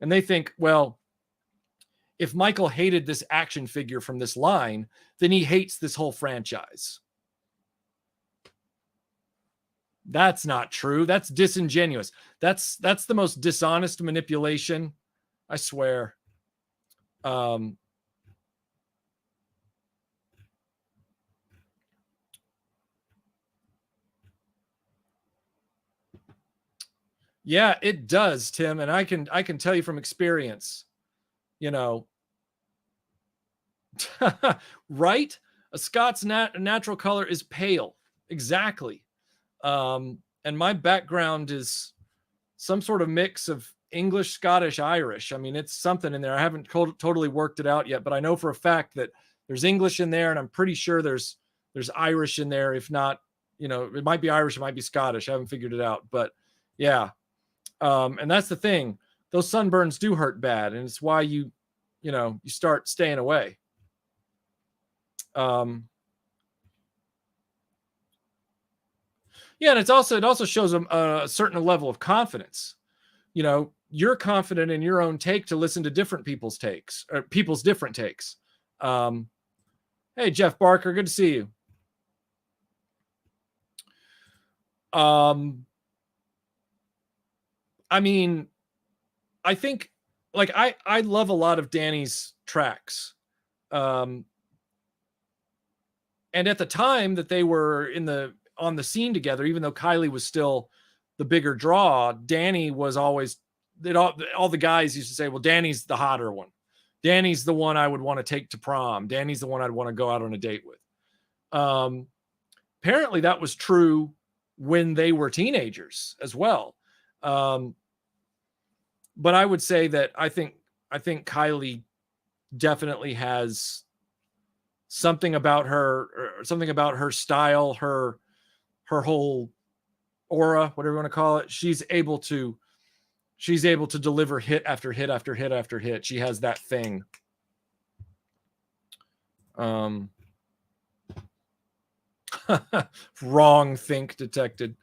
And they think, well, if Michael hated this action figure from this line, then he hates this whole franchise. That's not true. That's disingenuous. That's the most dishonest manipulation, I swear. Yeah, it does, Tim, and I can tell you from experience. You know, right? A Scots natural color is pale. Exactly. And my background is some sort of mix of English, Scottish, Irish. I mean, it's something in there. I haven't totally worked it out yet, but I know for a fact that there's English in there, and I'm pretty sure there's Irish in there. If not, you know, it might be Irish, it might be Scottish. I haven't figured it out, but yeah. And that's the thing. Those sunburns do hurt bad, and it's why you start staying away. Yeah, and it also shows a certain level of confidence. You know, you're confident in your own take to listen to different people's takes, or people's different takes. Hey, Jeff Barker, good to see you. I mean, I think, like, I love a lot of Danny's tracks. And at the time that they were on the scene together, even though Kylie was still the bigger draw, Danny was always, all the guys used to say, well, Danny's the hotter one. Danny's the one I would want to take to prom. Danny's the one I'd want to go out on a date with. Apparently that was true when they were teenagers as well. But I would say that I think Kylie definitely has something about her style, her whole aura, whatever you want to call it. She's able to deliver hit after hit after hit after hit. She has that thing. Wrong think detected.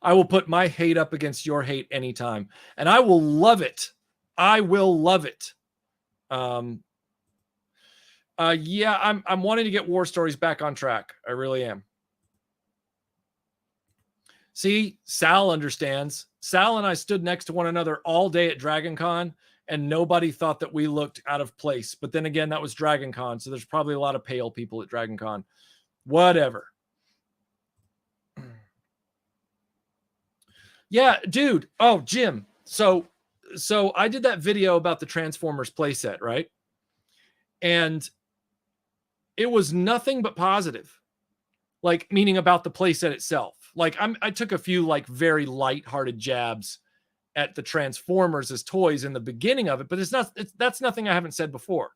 I will put my hate up against your hate anytime, and I will love it. I will love it. Yeah, I'm wanting to get War Stories back on track. I really am. See, Sal understands. Sal and I stood next to one another all day at Dragon Con, and nobody thought that we looked out of place. But then again, that was Dragon Con, so there's probably a lot of pale people at Dragon Con. Whatever. Yeah, dude. Oh, Jim. So I did that video about the Transformers playset, right? And it was nothing but positive. Like, meaning about the playset itself. Like, I took a few like very light-hearted jabs at the Transformers as toys in the beginning of it, but that's nothing I haven't said before.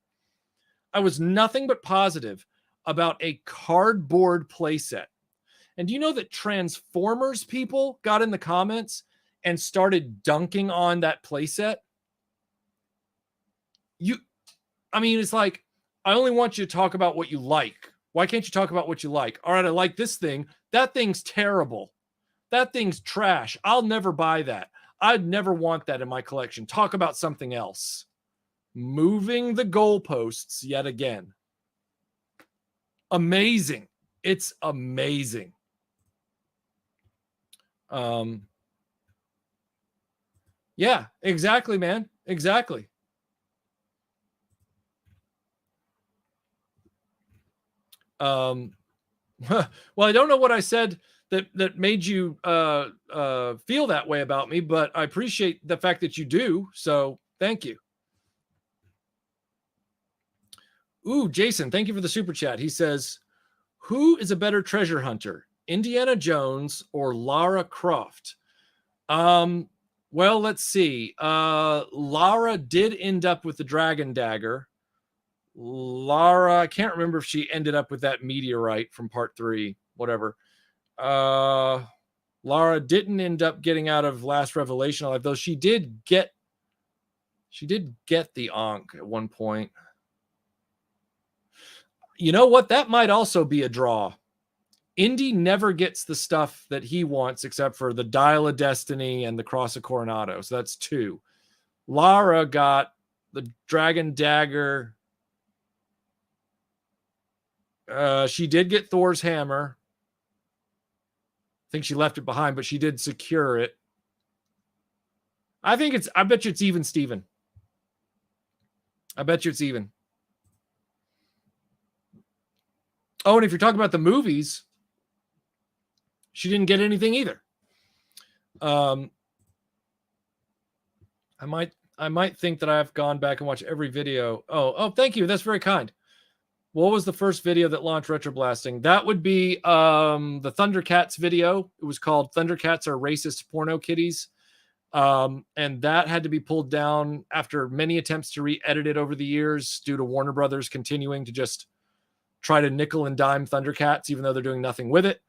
I was nothing but positive about a cardboard playset. And do you know that Transformers people got in the comments and started dunking on that playset? I mean, it's like, I only want you to talk about what you like. Why can't you talk about what you like? All right, I like this thing. That thing's terrible. That thing's trash. I'll never buy that. I'd never want that in my collection. Talk about something else. Moving the goalposts yet again. Amazing. It's amazing. Yeah, exactly, man. Exactly. Well, I don't know what I said that made you feel that way about me, but I appreciate the fact that you do. So thank you. Ooh, Jason, thank you for the super chat. He says, who is a better treasure hunter, Indiana Jones or Lara Croft? Well, let's see. Lara did end up with the dragon dagger. Lara, I can't remember if she ended up with that meteorite from part 3, whatever. Lara didn't end up getting out of Last Revelation alive, though she did get the Ankh at one point. You know what? That might also be a draw. Indy never gets the stuff that he wants except for the Dial of Destiny and the Cross of Coronado. So that's 2. Lara got the Dragon Dagger. She did get Thor's hammer. I think she left it behind, but she did secure it. I bet you it's even, Steven. I bet you it's even. Oh, and if you're talking about the movies, she didn't get anything either. I might think that I've gone back and watched every video. Oh, thank you. That's very kind. What was the first video that launched RetroBlasting? That would be the Thundercats video. It was called Thundercats Are Racist Porno Kitties. And that had to be pulled down after many attempts to re-edit it over the years due to Warner Brothers continuing to just try to nickel and dime Thundercats, even though they're doing nothing with it.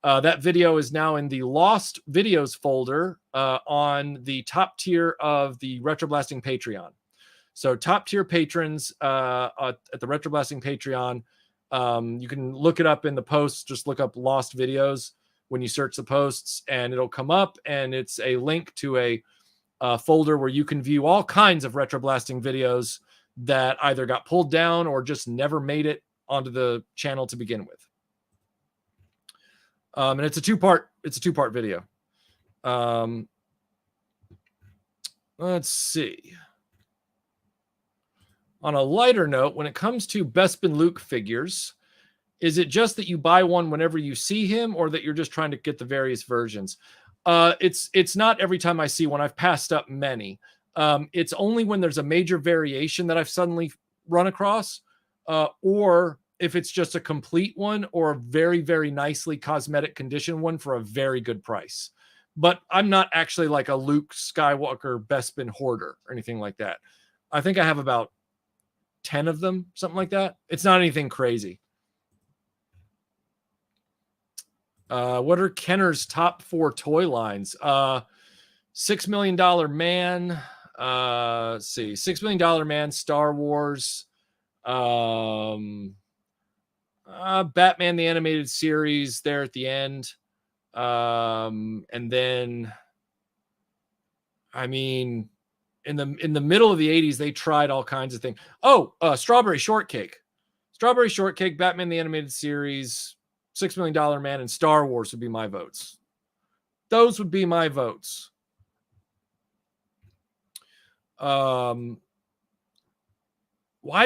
That video is now in the Lost Videos folder on the top tier of the RetroBlasting Patreon. So top tier patrons at the RetroBlasting Patreon, you can look it up in the posts. Just look up Lost Videos when you search the posts, and it'll come up, and it's a link to a folder where you can view all kinds of RetroBlasting videos that either got pulled down or just never made it onto the channel to begin with. And it's a two-part video. Let's see. On a lighter note, when it comes to Bespin Luke figures, is it just that you buy one whenever you see him, or that you're just trying to get the various versions? It's not every time I see one. I've passed up many. It's only when there's a major variation that I've suddenly run across, or if it's just a complete one or a very, very nicely cosmetic condition one for a very good price. But I'm not actually like a Luke Skywalker Bespin hoarder or anything like that. I think I have about 10 of them, something like that. It's not anything crazy. What are Kenner's top 4 toy lines? $6 Million Man. Let's see. $6 Million Man, Star Wars. Batman the Animated Series there at the end. And then, I mean, in the middle of the 80s, they tried all kinds of things. Strawberry Shortcake. Strawberry Shortcake, Batman the Animated Series, $6 Million Man, and Star Wars would be my votes. Those would be my votes. Why'd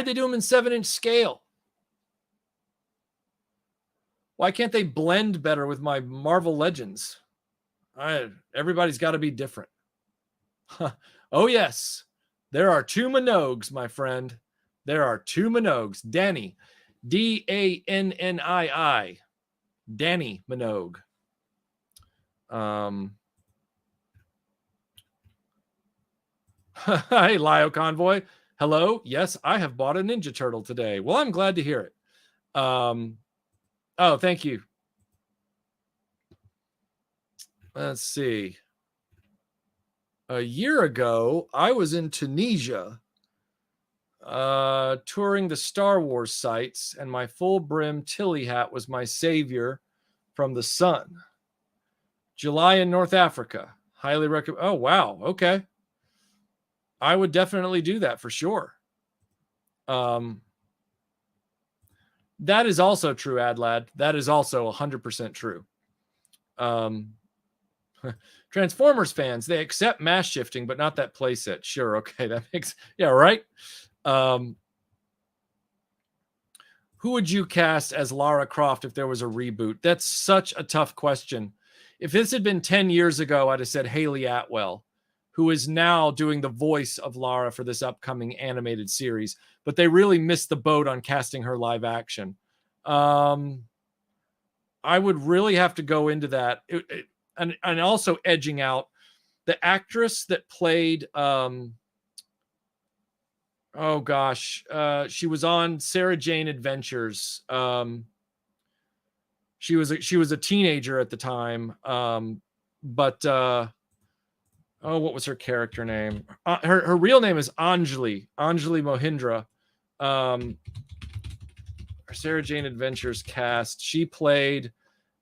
they do them in 7-inch scale? Why can't they blend better with my Marvel Legends? Everybody's got to be different. Oh, yes. There are 2 Minogues, my friend. There are 2 Minogues. Danny. Dannii. Danny Minogue. Hey, Lio Convoy. Hello. Yes, I have bought a Ninja Turtle today. Well, I'm glad to hear it. Oh, thank you. Let's see. A year ago, I was in Tunisia touring the Star Wars sites, and my full brim Tilly hat was my savior from the sun. July in North Africa. Highly recommend. Oh, wow. Okay. I would definitely do that for sure. That is also true, Adlad. That is also 100% true. Transformers fans, they accept mass shifting, but not that playset. Sure, okay, that makes, yeah, right. Who would you cast as Lara Croft if there was a reboot? That's such a tough question. If this had been 10 years ago, I'd have said Haley Atwell, who is now doing the voice of Lara for this upcoming animated series. But they really missed the boat on casting her live action. I would really have to go into that. And also edging out the actress that played, oh gosh, she was on Sarah Jane Adventures. She was a teenager at the time, but what was her character name? Her real name is Anjali Mohindra. Sarah Jane Adventures cast. She played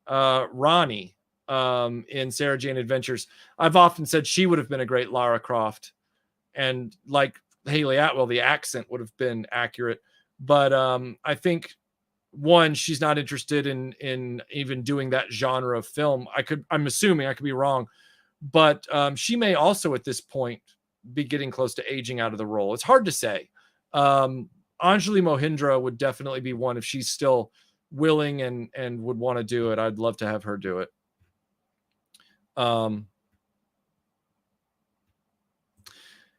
Ronnie in Sarah Jane Adventures. I've often said she would have been a great Lara Croft, and like Haley Atwell, the accent would have been accurate. But I think one, she's not interested in even doing that genre of film. I'm assuming, I could be wrong, but she may also at this point be getting close to aging out of the role. It's hard to say. Anjali Mohindra would definitely be one if she's still willing and would want to do it. I'd love to have her do it.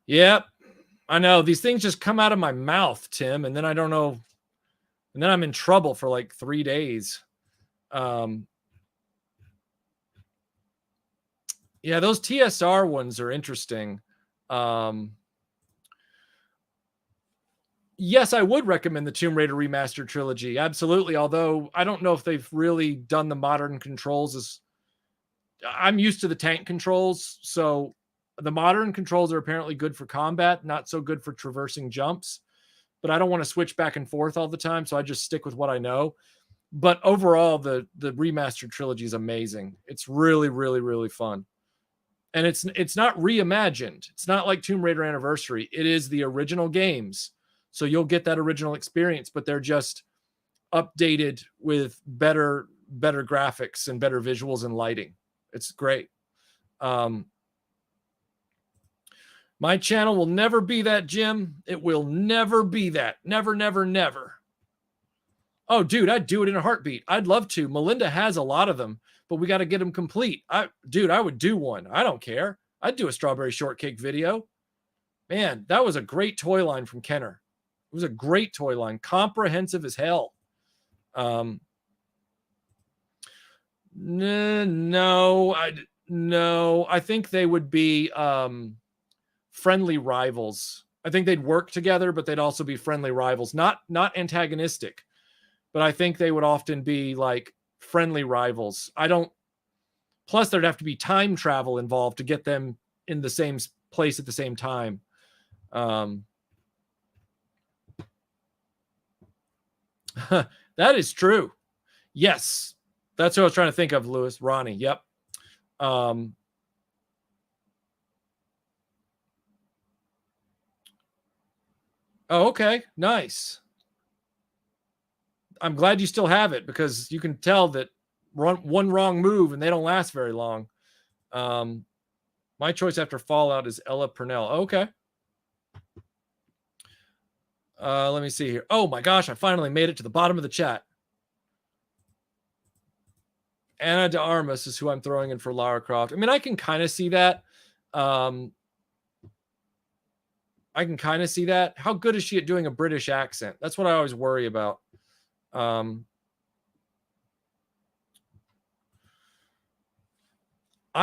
Yep. I know these things just come out of my mouth, Tim, and then I don't know. And then I'm in trouble for like 3 days. Yeah, those TSR ones are interesting. Yes, I would recommend the Tomb Raider Remastered trilogy. Absolutely. Although I don't know if they've really done the modern controls. I'm used to the tank controls. So the modern controls are apparently good for combat, not so good for traversing jumps. But I don't want to switch back and forth all the time. So I just stick with what I know. But overall, the remastered trilogy is amazing. It's really, really, really fun. And it's not reimagined. It's not like Tomb Raider Anniversary. It is the original games. So you'll get that original experience, but they're just updated with better graphics and better visuals and lighting. It's great. My channel will never be that, Jim. It will never be that. Never, never, never. Oh, dude, I'd do it in a heartbeat. I'd love to. Melinda has a lot of them, but we got to get them complete. I would do one. I don't care. I'd do a strawberry shortcake video. Man, that was a great toy line from Kenner. It was a great toy line, comprehensive as hell. No, I think they would be friendly rivals. I think they'd work together, but they'd also be friendly rivals, not antagonistic. But I think they would often be like friendly rivals. Plus there'd have to be time travel involved to get them in the same place at the same time. That is true. Yes. That's what I was trying to think of, Lewis. Ronnie. Yep. Oh, okay. Nice. I'm glad you still have it because you can tell that one wrong move and they don't last very long. My choice after Fallout is Ella Purnell. Okay. Let me see here. Oh my gosh, I finally made it to the bottom of the chat. Anna de Armas is who I'm throwing in for Lara Croft. I mean, I can kind of see that. How good is she at doing a British accent? That's what I always worry about. I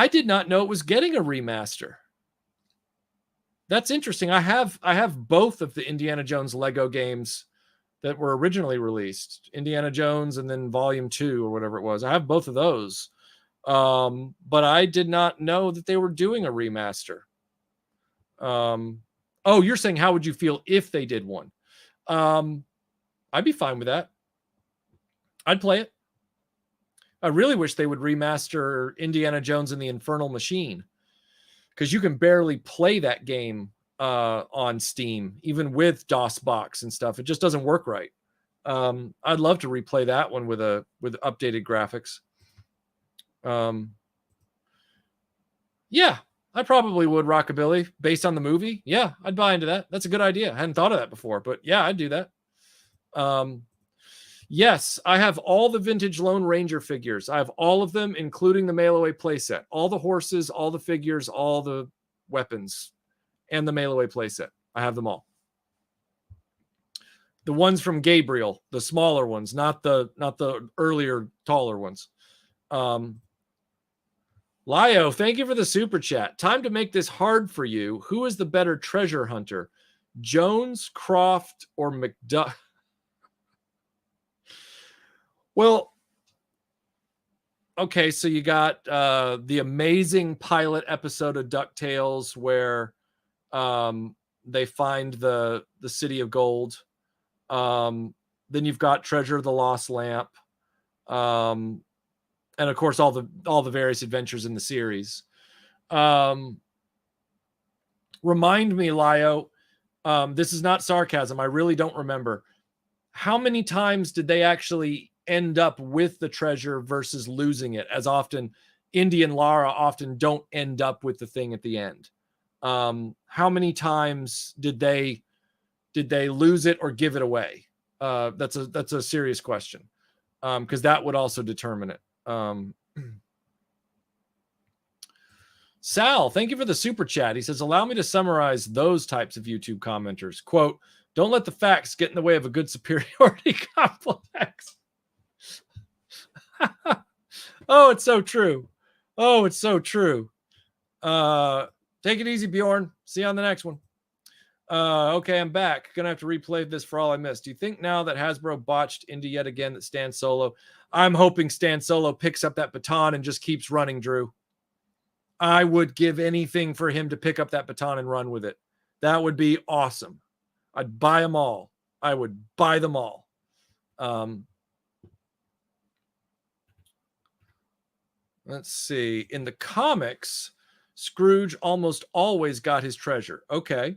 did not know it was getting a remaster. That's interesting. I have both of the Indiana Jones Lego games that were originally released, Indiana Jones and then Volume 2 or whatever it was. I have both of those. But I did not know that they were doing a remaster. Oh, you're saying how would you feel if they did one? I'd be fine with that. I'd play it. I really wish they would remaster Indiana Jones and the Infernal Machine, because you can barely play that game on Steam, even with DOSBox and stuff. It just doesn't work right. I'd love to replay that one with updated graphics. Yeah, I probably would, Rockabilly, based on the movie. Yeah, I'd buy into that. That's a good idea. I hadn't thought of that before, but yeah, I'd do that. Yes, I have all the vintage Lone Ranger figures. I have all of them, including the mail-away playset. All the horses, all the figures, all the weapons, and the mail-away playset. I have them all. The ones from Gabriel, the smaller ones, not the earlier, taller ones. Lio, thank you for the super chat. Time to make this hard for you. Who is the better treasure hunter? Jones, Croft, or McDuck? Well, okay, so you got the amazing pilot episode of DuckTales where they find the city of gold. Then you've got Treasure of the Lost Lamp. And of course all the various adventures in the series. Remind me, Lio, this is not sarcasm. I really don't remember. How many times did they actually end up with the treasure versus losing it? As often, Indy and Lara often don't end up with the thing at the end. How many times did they lose it or give it away? That's a serious question, because that would also determine it. Sal, thank you for the super chat. He says, allow me to summarize those types of YouTube commenters. Quote, don't let the facts get in the way of a good superiority complex. Oh, it's so true. Oh, it's so true. Take it easy, Bjorn. See you on the next one. Okay, I'm back. Gonna have to replay this for all I missed. Do you think now that Hasbro botched Indy yet again that Stan Solo? I'm hoping Stan Solo picks up that baton and just keeps running, Drew. I would give anything for him to pick up that baton and run with it. That would be awesome. I'd buy them all. I would buy them all. Let's see. In the comics, Scrooge almost always got his treasure. Okay.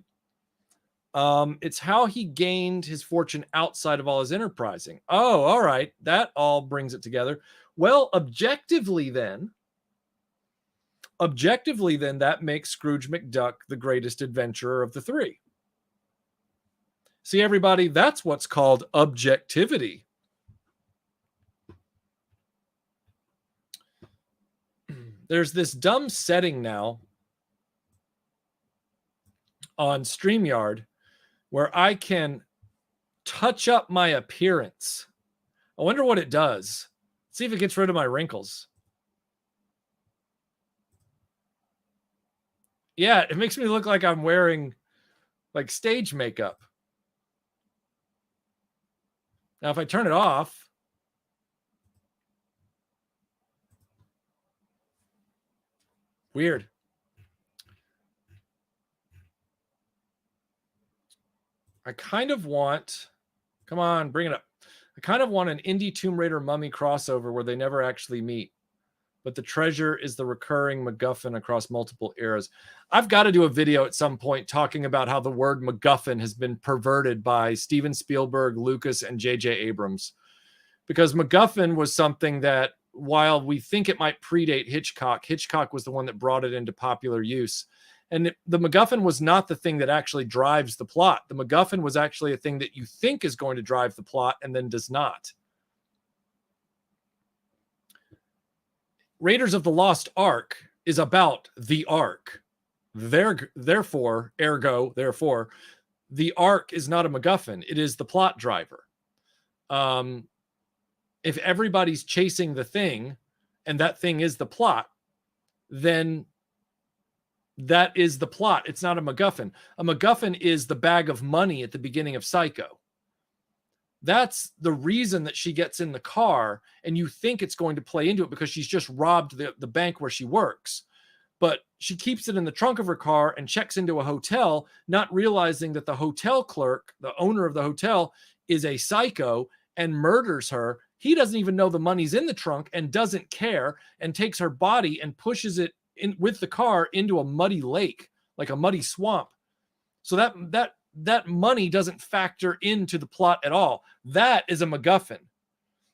It's how he gained his fortune outside of all his enterprising. Oh, all right. That all brings it together. Well, objectively then, that makes Scrooge McDuck the greatest adventurer of the three. See, everybody, that's what's called objectivity. There's this dumb setting now on StreamYard where I can touch up my appearance. I wonder what it does. Let's see if it gets rid of my wrinkles. Yeah, it makes me look like I'm wearing like stage makeup. Now, if I turn it off, weird. I kind of want, come on, bring it up. I kind of want an Indy Tomb Raider Mummy crossover where they never actually meet, but the treasure is the recurring MacGuffin across multiple eras. I've got to do a video at some point talking about how the word MacGuffin has been perverted by Steven Spielberg, Lucas, and J.J. Abrams. Because MacGuffin was something that, while we think it might predate Hitchcock, Hitchcock was the one that brought it into popular use. And the MacGuffin was not the thing that actually drives the plot. The MacGuffin was actually a thing that you think is going to drive the plot and then does not. Raiders of the Lost Ark is about the Ark. Therefore, the Ark is not a MacGuffin. It is the plot driver. If everybody's chasing the thing and that thing is the plot, then that is the plot. It's not a MacGuffin. A MacGuffin is the bag of money at the beginning of Psycho. That's the reason that she gets in the car, and you think it's going to play into it because she's just robbed the bank where she works. But she keeps it in the trunk of her car and checks into a hotel, not realizing that the hotel clerk, the owner of the hotel, is a psycho and murders her. He doesn't even know the money's in the trunk and doesn't care, and takes her body and pushes it in with the car into a muddy lake, like a muddy swamp. So that money doesn't factor into the plot at all. That is a MacGuffin.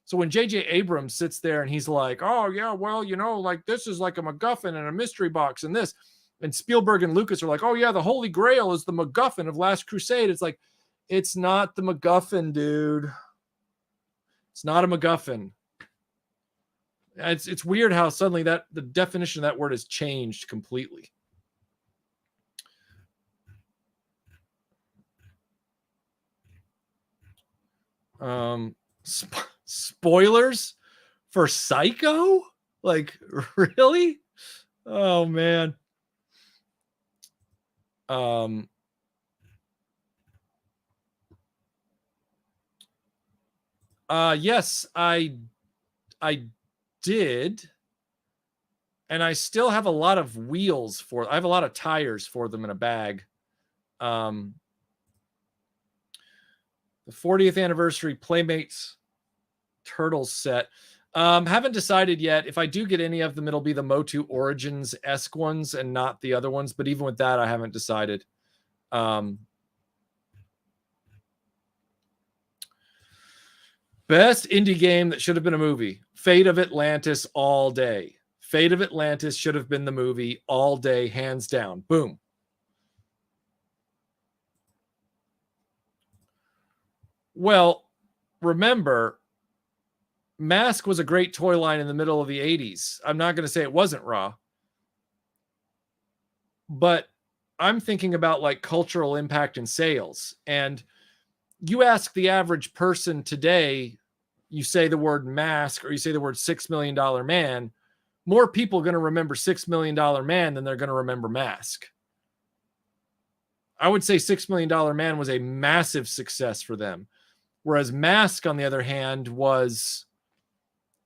So when J.J. Abrams sits there and he's like, oh, yeah, well, you know, like this is like a MacGuffin and a mystery box and this. And Spielberg and Lucas are like, oh, yeah, the Holy Grail is the MacGuffin of Last Crusade. It's like, it's not the MacGuffin, dude. It's not a MacGuffin. It's weird how suddenly the definition of that word has changed completely. Spoilers for Psycho? Like, really? Oh man. Yes, I did. And I still have a lot of wheels I have a lot of tires for them in a bag. The 40th anniversary Playmates Turtles set. Haven't decided yet. If I do get any of them, it'll be the Motu Origins-esque ones and not the other ones. But even with that, I haven't decided. Best indie game that should have been a movie. Fate of Atlantis all day. Fate of Atlantis should have been the movie all day, hands down. Boom. Well, remember, Mask was a great toy line in the middle of the 80s. I'm not going to say it wasn't raw. But I'm thinking about like cultural impact and sales. And you ask the average person today, you say the word Mask or you say the word $6 Million Man, more people are going to remember $6 Million Man than they're going to remember Mask. I would say $6 Million Man was a massive success for them. Whereas Mask, on the other hand, was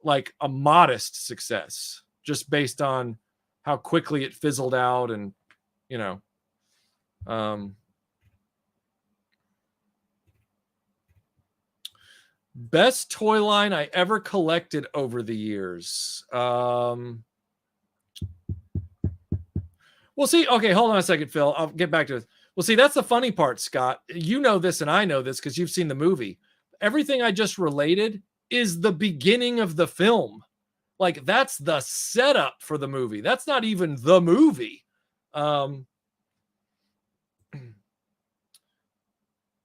like a modest success just based on how quickly it fizzled out and, you know, best toy line I ever collected over the years. Well, see, okay, hold on a second, Phil. I'll get back to this. Well, see, that's the funny part, Scott. You know this and I know this because you've seen the movie. Everything I just related is the beginning of the film. Like, that's the setup for the movie. That's not even the movie.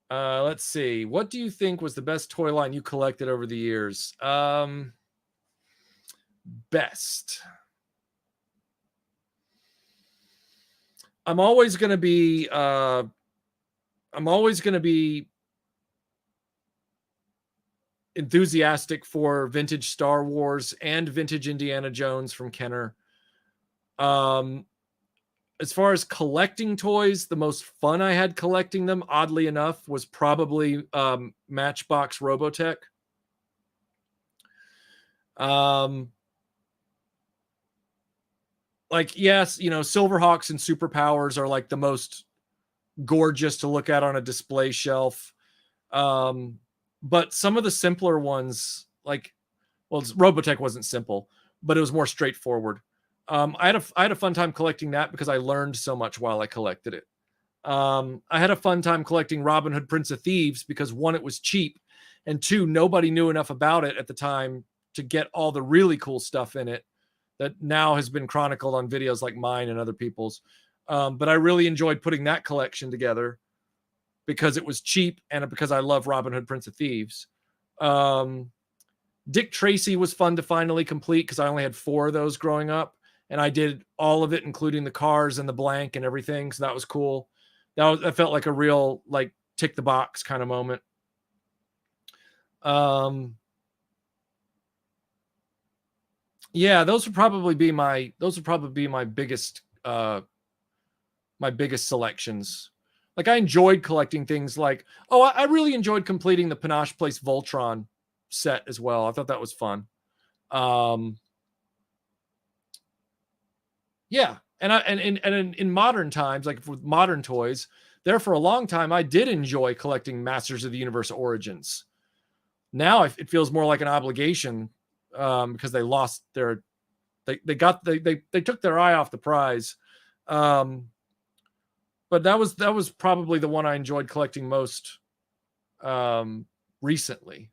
Let's see. What do you think was the best toy line you collected over the years? Best. I'm always going to be enthusiastic for vintage Star Wars and vintage Indiana Jones from Kenner. As far as collecting toys, the most fun I had collecting them, oddly enough, was probably Matchbox Robotech. Like, yes, you know, Silverhawks and Superpowers are like the most gorgeous to look at on a display shelf. But some of the simpler ones, like, well, Robotech wasn't simple, but it was more straightforward. I had a fun time collecting that because I learned so much while I collected it. I had a fun time collecting Robin Hood Prince of Thieves because, one, it was cheap, and two, nobody knew enough about it at the time to get all the really cool stuff in it that now has been chronicled on videos like mine and other people's. But I really enjoyed putting that collection together because it was cheap and because I love Robin Hood Prince of Thieves. Dick Tracy was fun to finally complete because I only had 4 of those growing up, and I did all of it, including the cars and the blank and everything. So that was cool. That felt like a real, like, tick the box kind of moment. Yeah, those would probably be my biggest selections. Like, I enjoyed collecting things like, I really enjoyed completing the Panache Place Voltron set as well. I thought that was fun. Yeah, and in modern times, like with modern toys, there for a long time I did enjoy collecting Masters of the Universe Origins. Now it feels more like an obligation because they lost their they took their eye off the prize. But that was probably the one I enjoyed collecting most recently.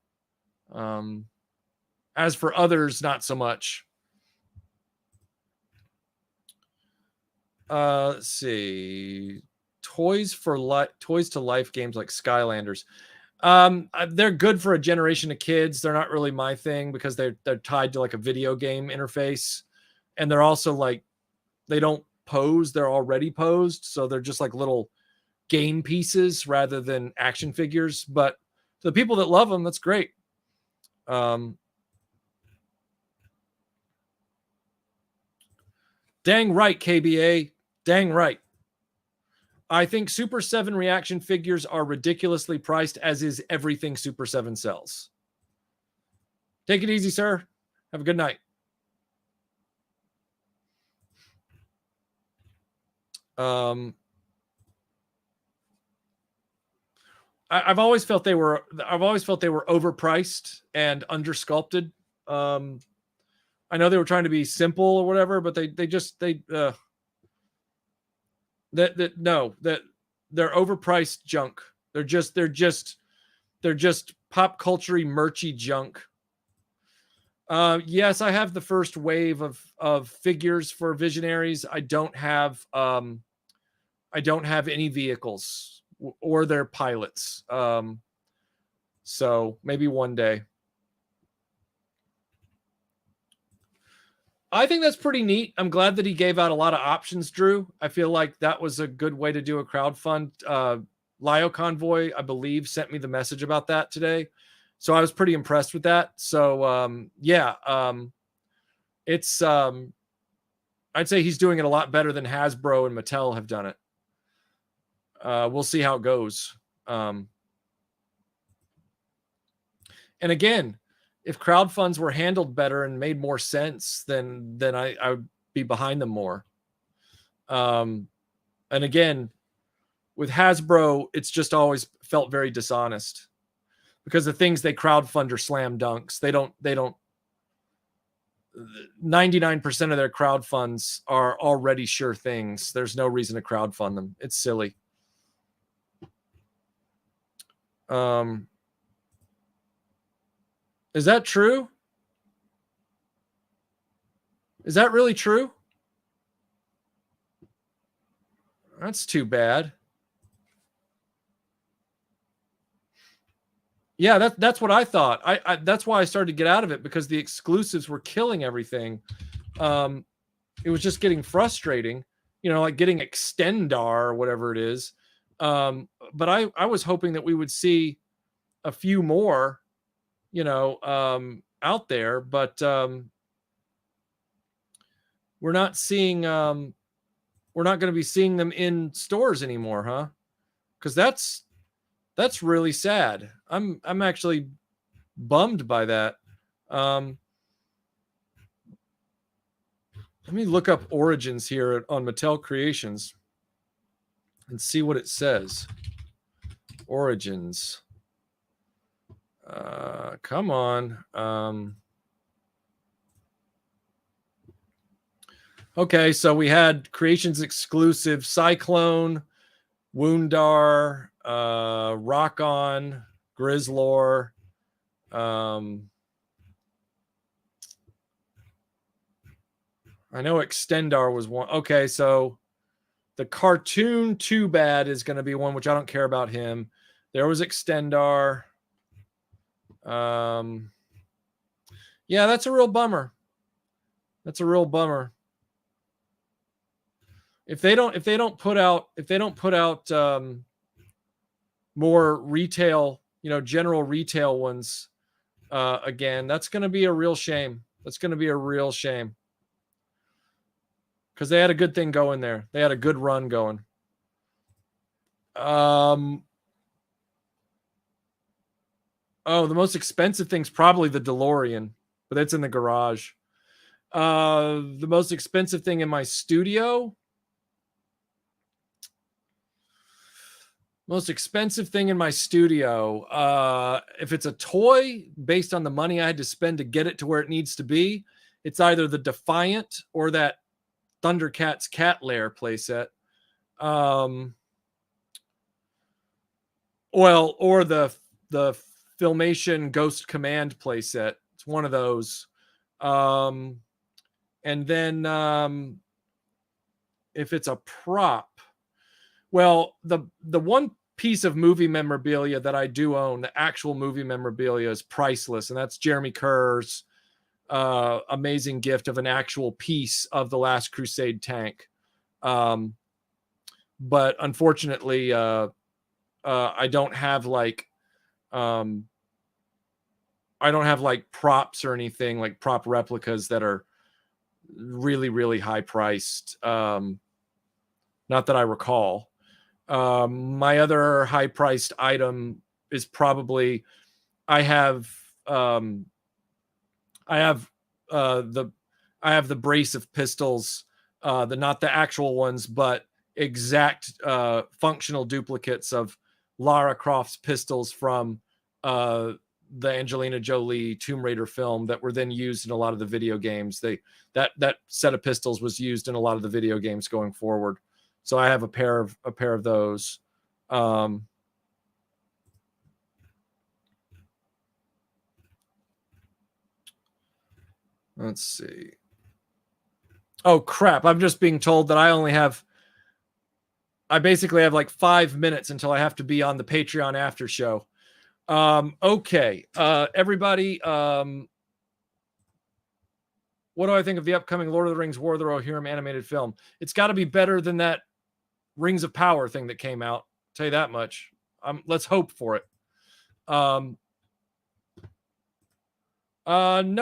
As for others, not so much. Let's see. Toys to Life games like Skylanders. They're good for a generation of kids. They're not really my thing because they're tied to like a video game interface, and they're also like they don't pose; they're already posed, so they're just like little game pieces rather than action figures. But to the people that love them, that's great. Dang right, KBA. Dang right. I think Super 7 reaction figures are ridiculously priced, as is everything Super 7 sells. Take it easy, sir. Have a good night. I've always felt they were overpriced and undersculpted. I know they were trying to be simple or whatever, but they're overpriced junk. They're just pop culture-y, merchy junk. Yes, I have the first wave of figures for Visionaries. I don't have any vehicles or their pilots. So maybe one day. I think that's pretty neat. I'm glad that he gave out a lot of options, Drew. I feel like that was a good way to do a crowdfund. Lio Convoy, I believe, sent me the message about that today. So I was pretty impressed with that. So it's I'd say he's doing it a lot better than Hasbro and Mattel have done it. We'll see how it goes. And again, if crowdfunds were handled better and made more sense, then I would be behind them more. And again, with Hasbro, it's just always felt very dishonest because the things they crowdfund are slam dunks. They don't 99% of their crowdfunds are already sure things. There's no reason to crowdfund them. It's silly. Is that true? Is that really true? That's too bad. Yeah, that's what I thought. I that's why I started to get out of it, because the exclusives were killing everything. It was just getting frustrating, like getting Extendar or whatever it is. But I was hoping that we would see a few more, out there, but we're not seeing. We're not going to be seeing them in stores anymore, huh? Because that's really sad. I'm actually bummed by that. Let me look up Origins here on Mattel Creations and see what it says. Origins. Come on. Okay, so we had Creations exclusive Cyclone, Woundar, Rock On, Grizzlor. I know Extendar was one. Okay, so the cartoon Too Bad is going to be one, which I don't care about him. There was Extendar. Yeah, that's a real bummer. That's a real bummer. If they don't put out more retail, general retail ones again, that's going to be a real shame. That's going to be a real shame. Because they had a good thing going there. They had a good run going. Oh, the most expensive thing's probably the DeLorean, but it's in the garage. The most expensive thing in my studio. Most expensive thing in my studio. If it's a toy, based on the money I had to spend to get it to where it needs to be, it's either the Defiant or that Thundercats Cat Lair playset. Or the Filmation Ghost Command playset. It's one of those. And then if it's a prop, well, the one piece of movie memorabilia that I do own, the actual movie memorabilia, is priceless, and that's Jeremy Kerr's amazing gift of an actual piece of the Last Crusade tank. But unfortunately, I don't have like props or anything, like prop replicas that are really, really high priced. Not that I recall. My other high priced item is probably I have the brace of pistols, not the actual ones, but exact functional duplicates of Lara Croft's pistols from the Angelina Jolie Tomb Raider film that were then used in a lot of the video games. That set of pistols was used in a lot of the video games going forward. So I have a pair of those. Let's see. Oh crap! I'm just being told that I basically have like 5 minutes until I have to be on the Patreon after show. Okay, everybody. What do I think of the upcoming Lord of the Rings War of the Rohirrim animated film? It's got to be better than that Rings of Power thing that came out. I'll tell you that much. Let's hope for it. No,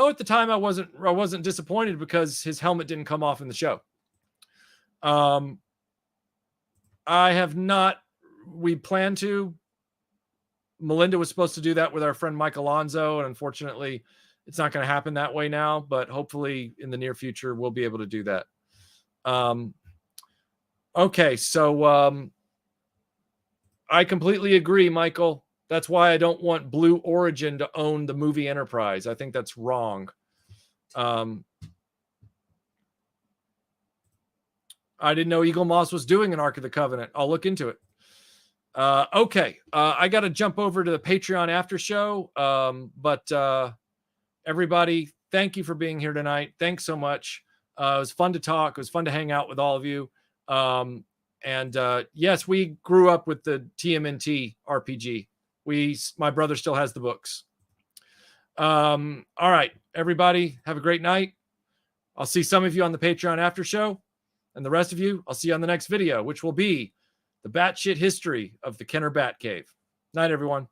at the time I wasn't disappointed because his helmet didn't come off in the show. I have not. We plan to. Melinda was supposed to do that with our friend Mike Alonso, and unfortunately, it's not going to happen that way now. But hopefully, in the near future, we'll be able to do that. Okay, so I completely agree, Michael. That's why I don't want Blue Origin to own the movie Enterprise. I think that's wrong. I didn't know Eagle Moss was doing an Ark of the Covenant. I'll look into it. Okay. I got to jump over to the Patreon after show. But everybody, thank you for being here tonight. Thanks so much. It was fun to talk. It was fun to hang out with all of you. And yes, we grew up with the TMNT RPG. My brother still has the books. All right, everybody, have a great night. I'll see some of you on the Patreon after show, and the rest of you, I'll see you on the next video, which will be the batshit history of the Kenner Batcave. Night, everyone.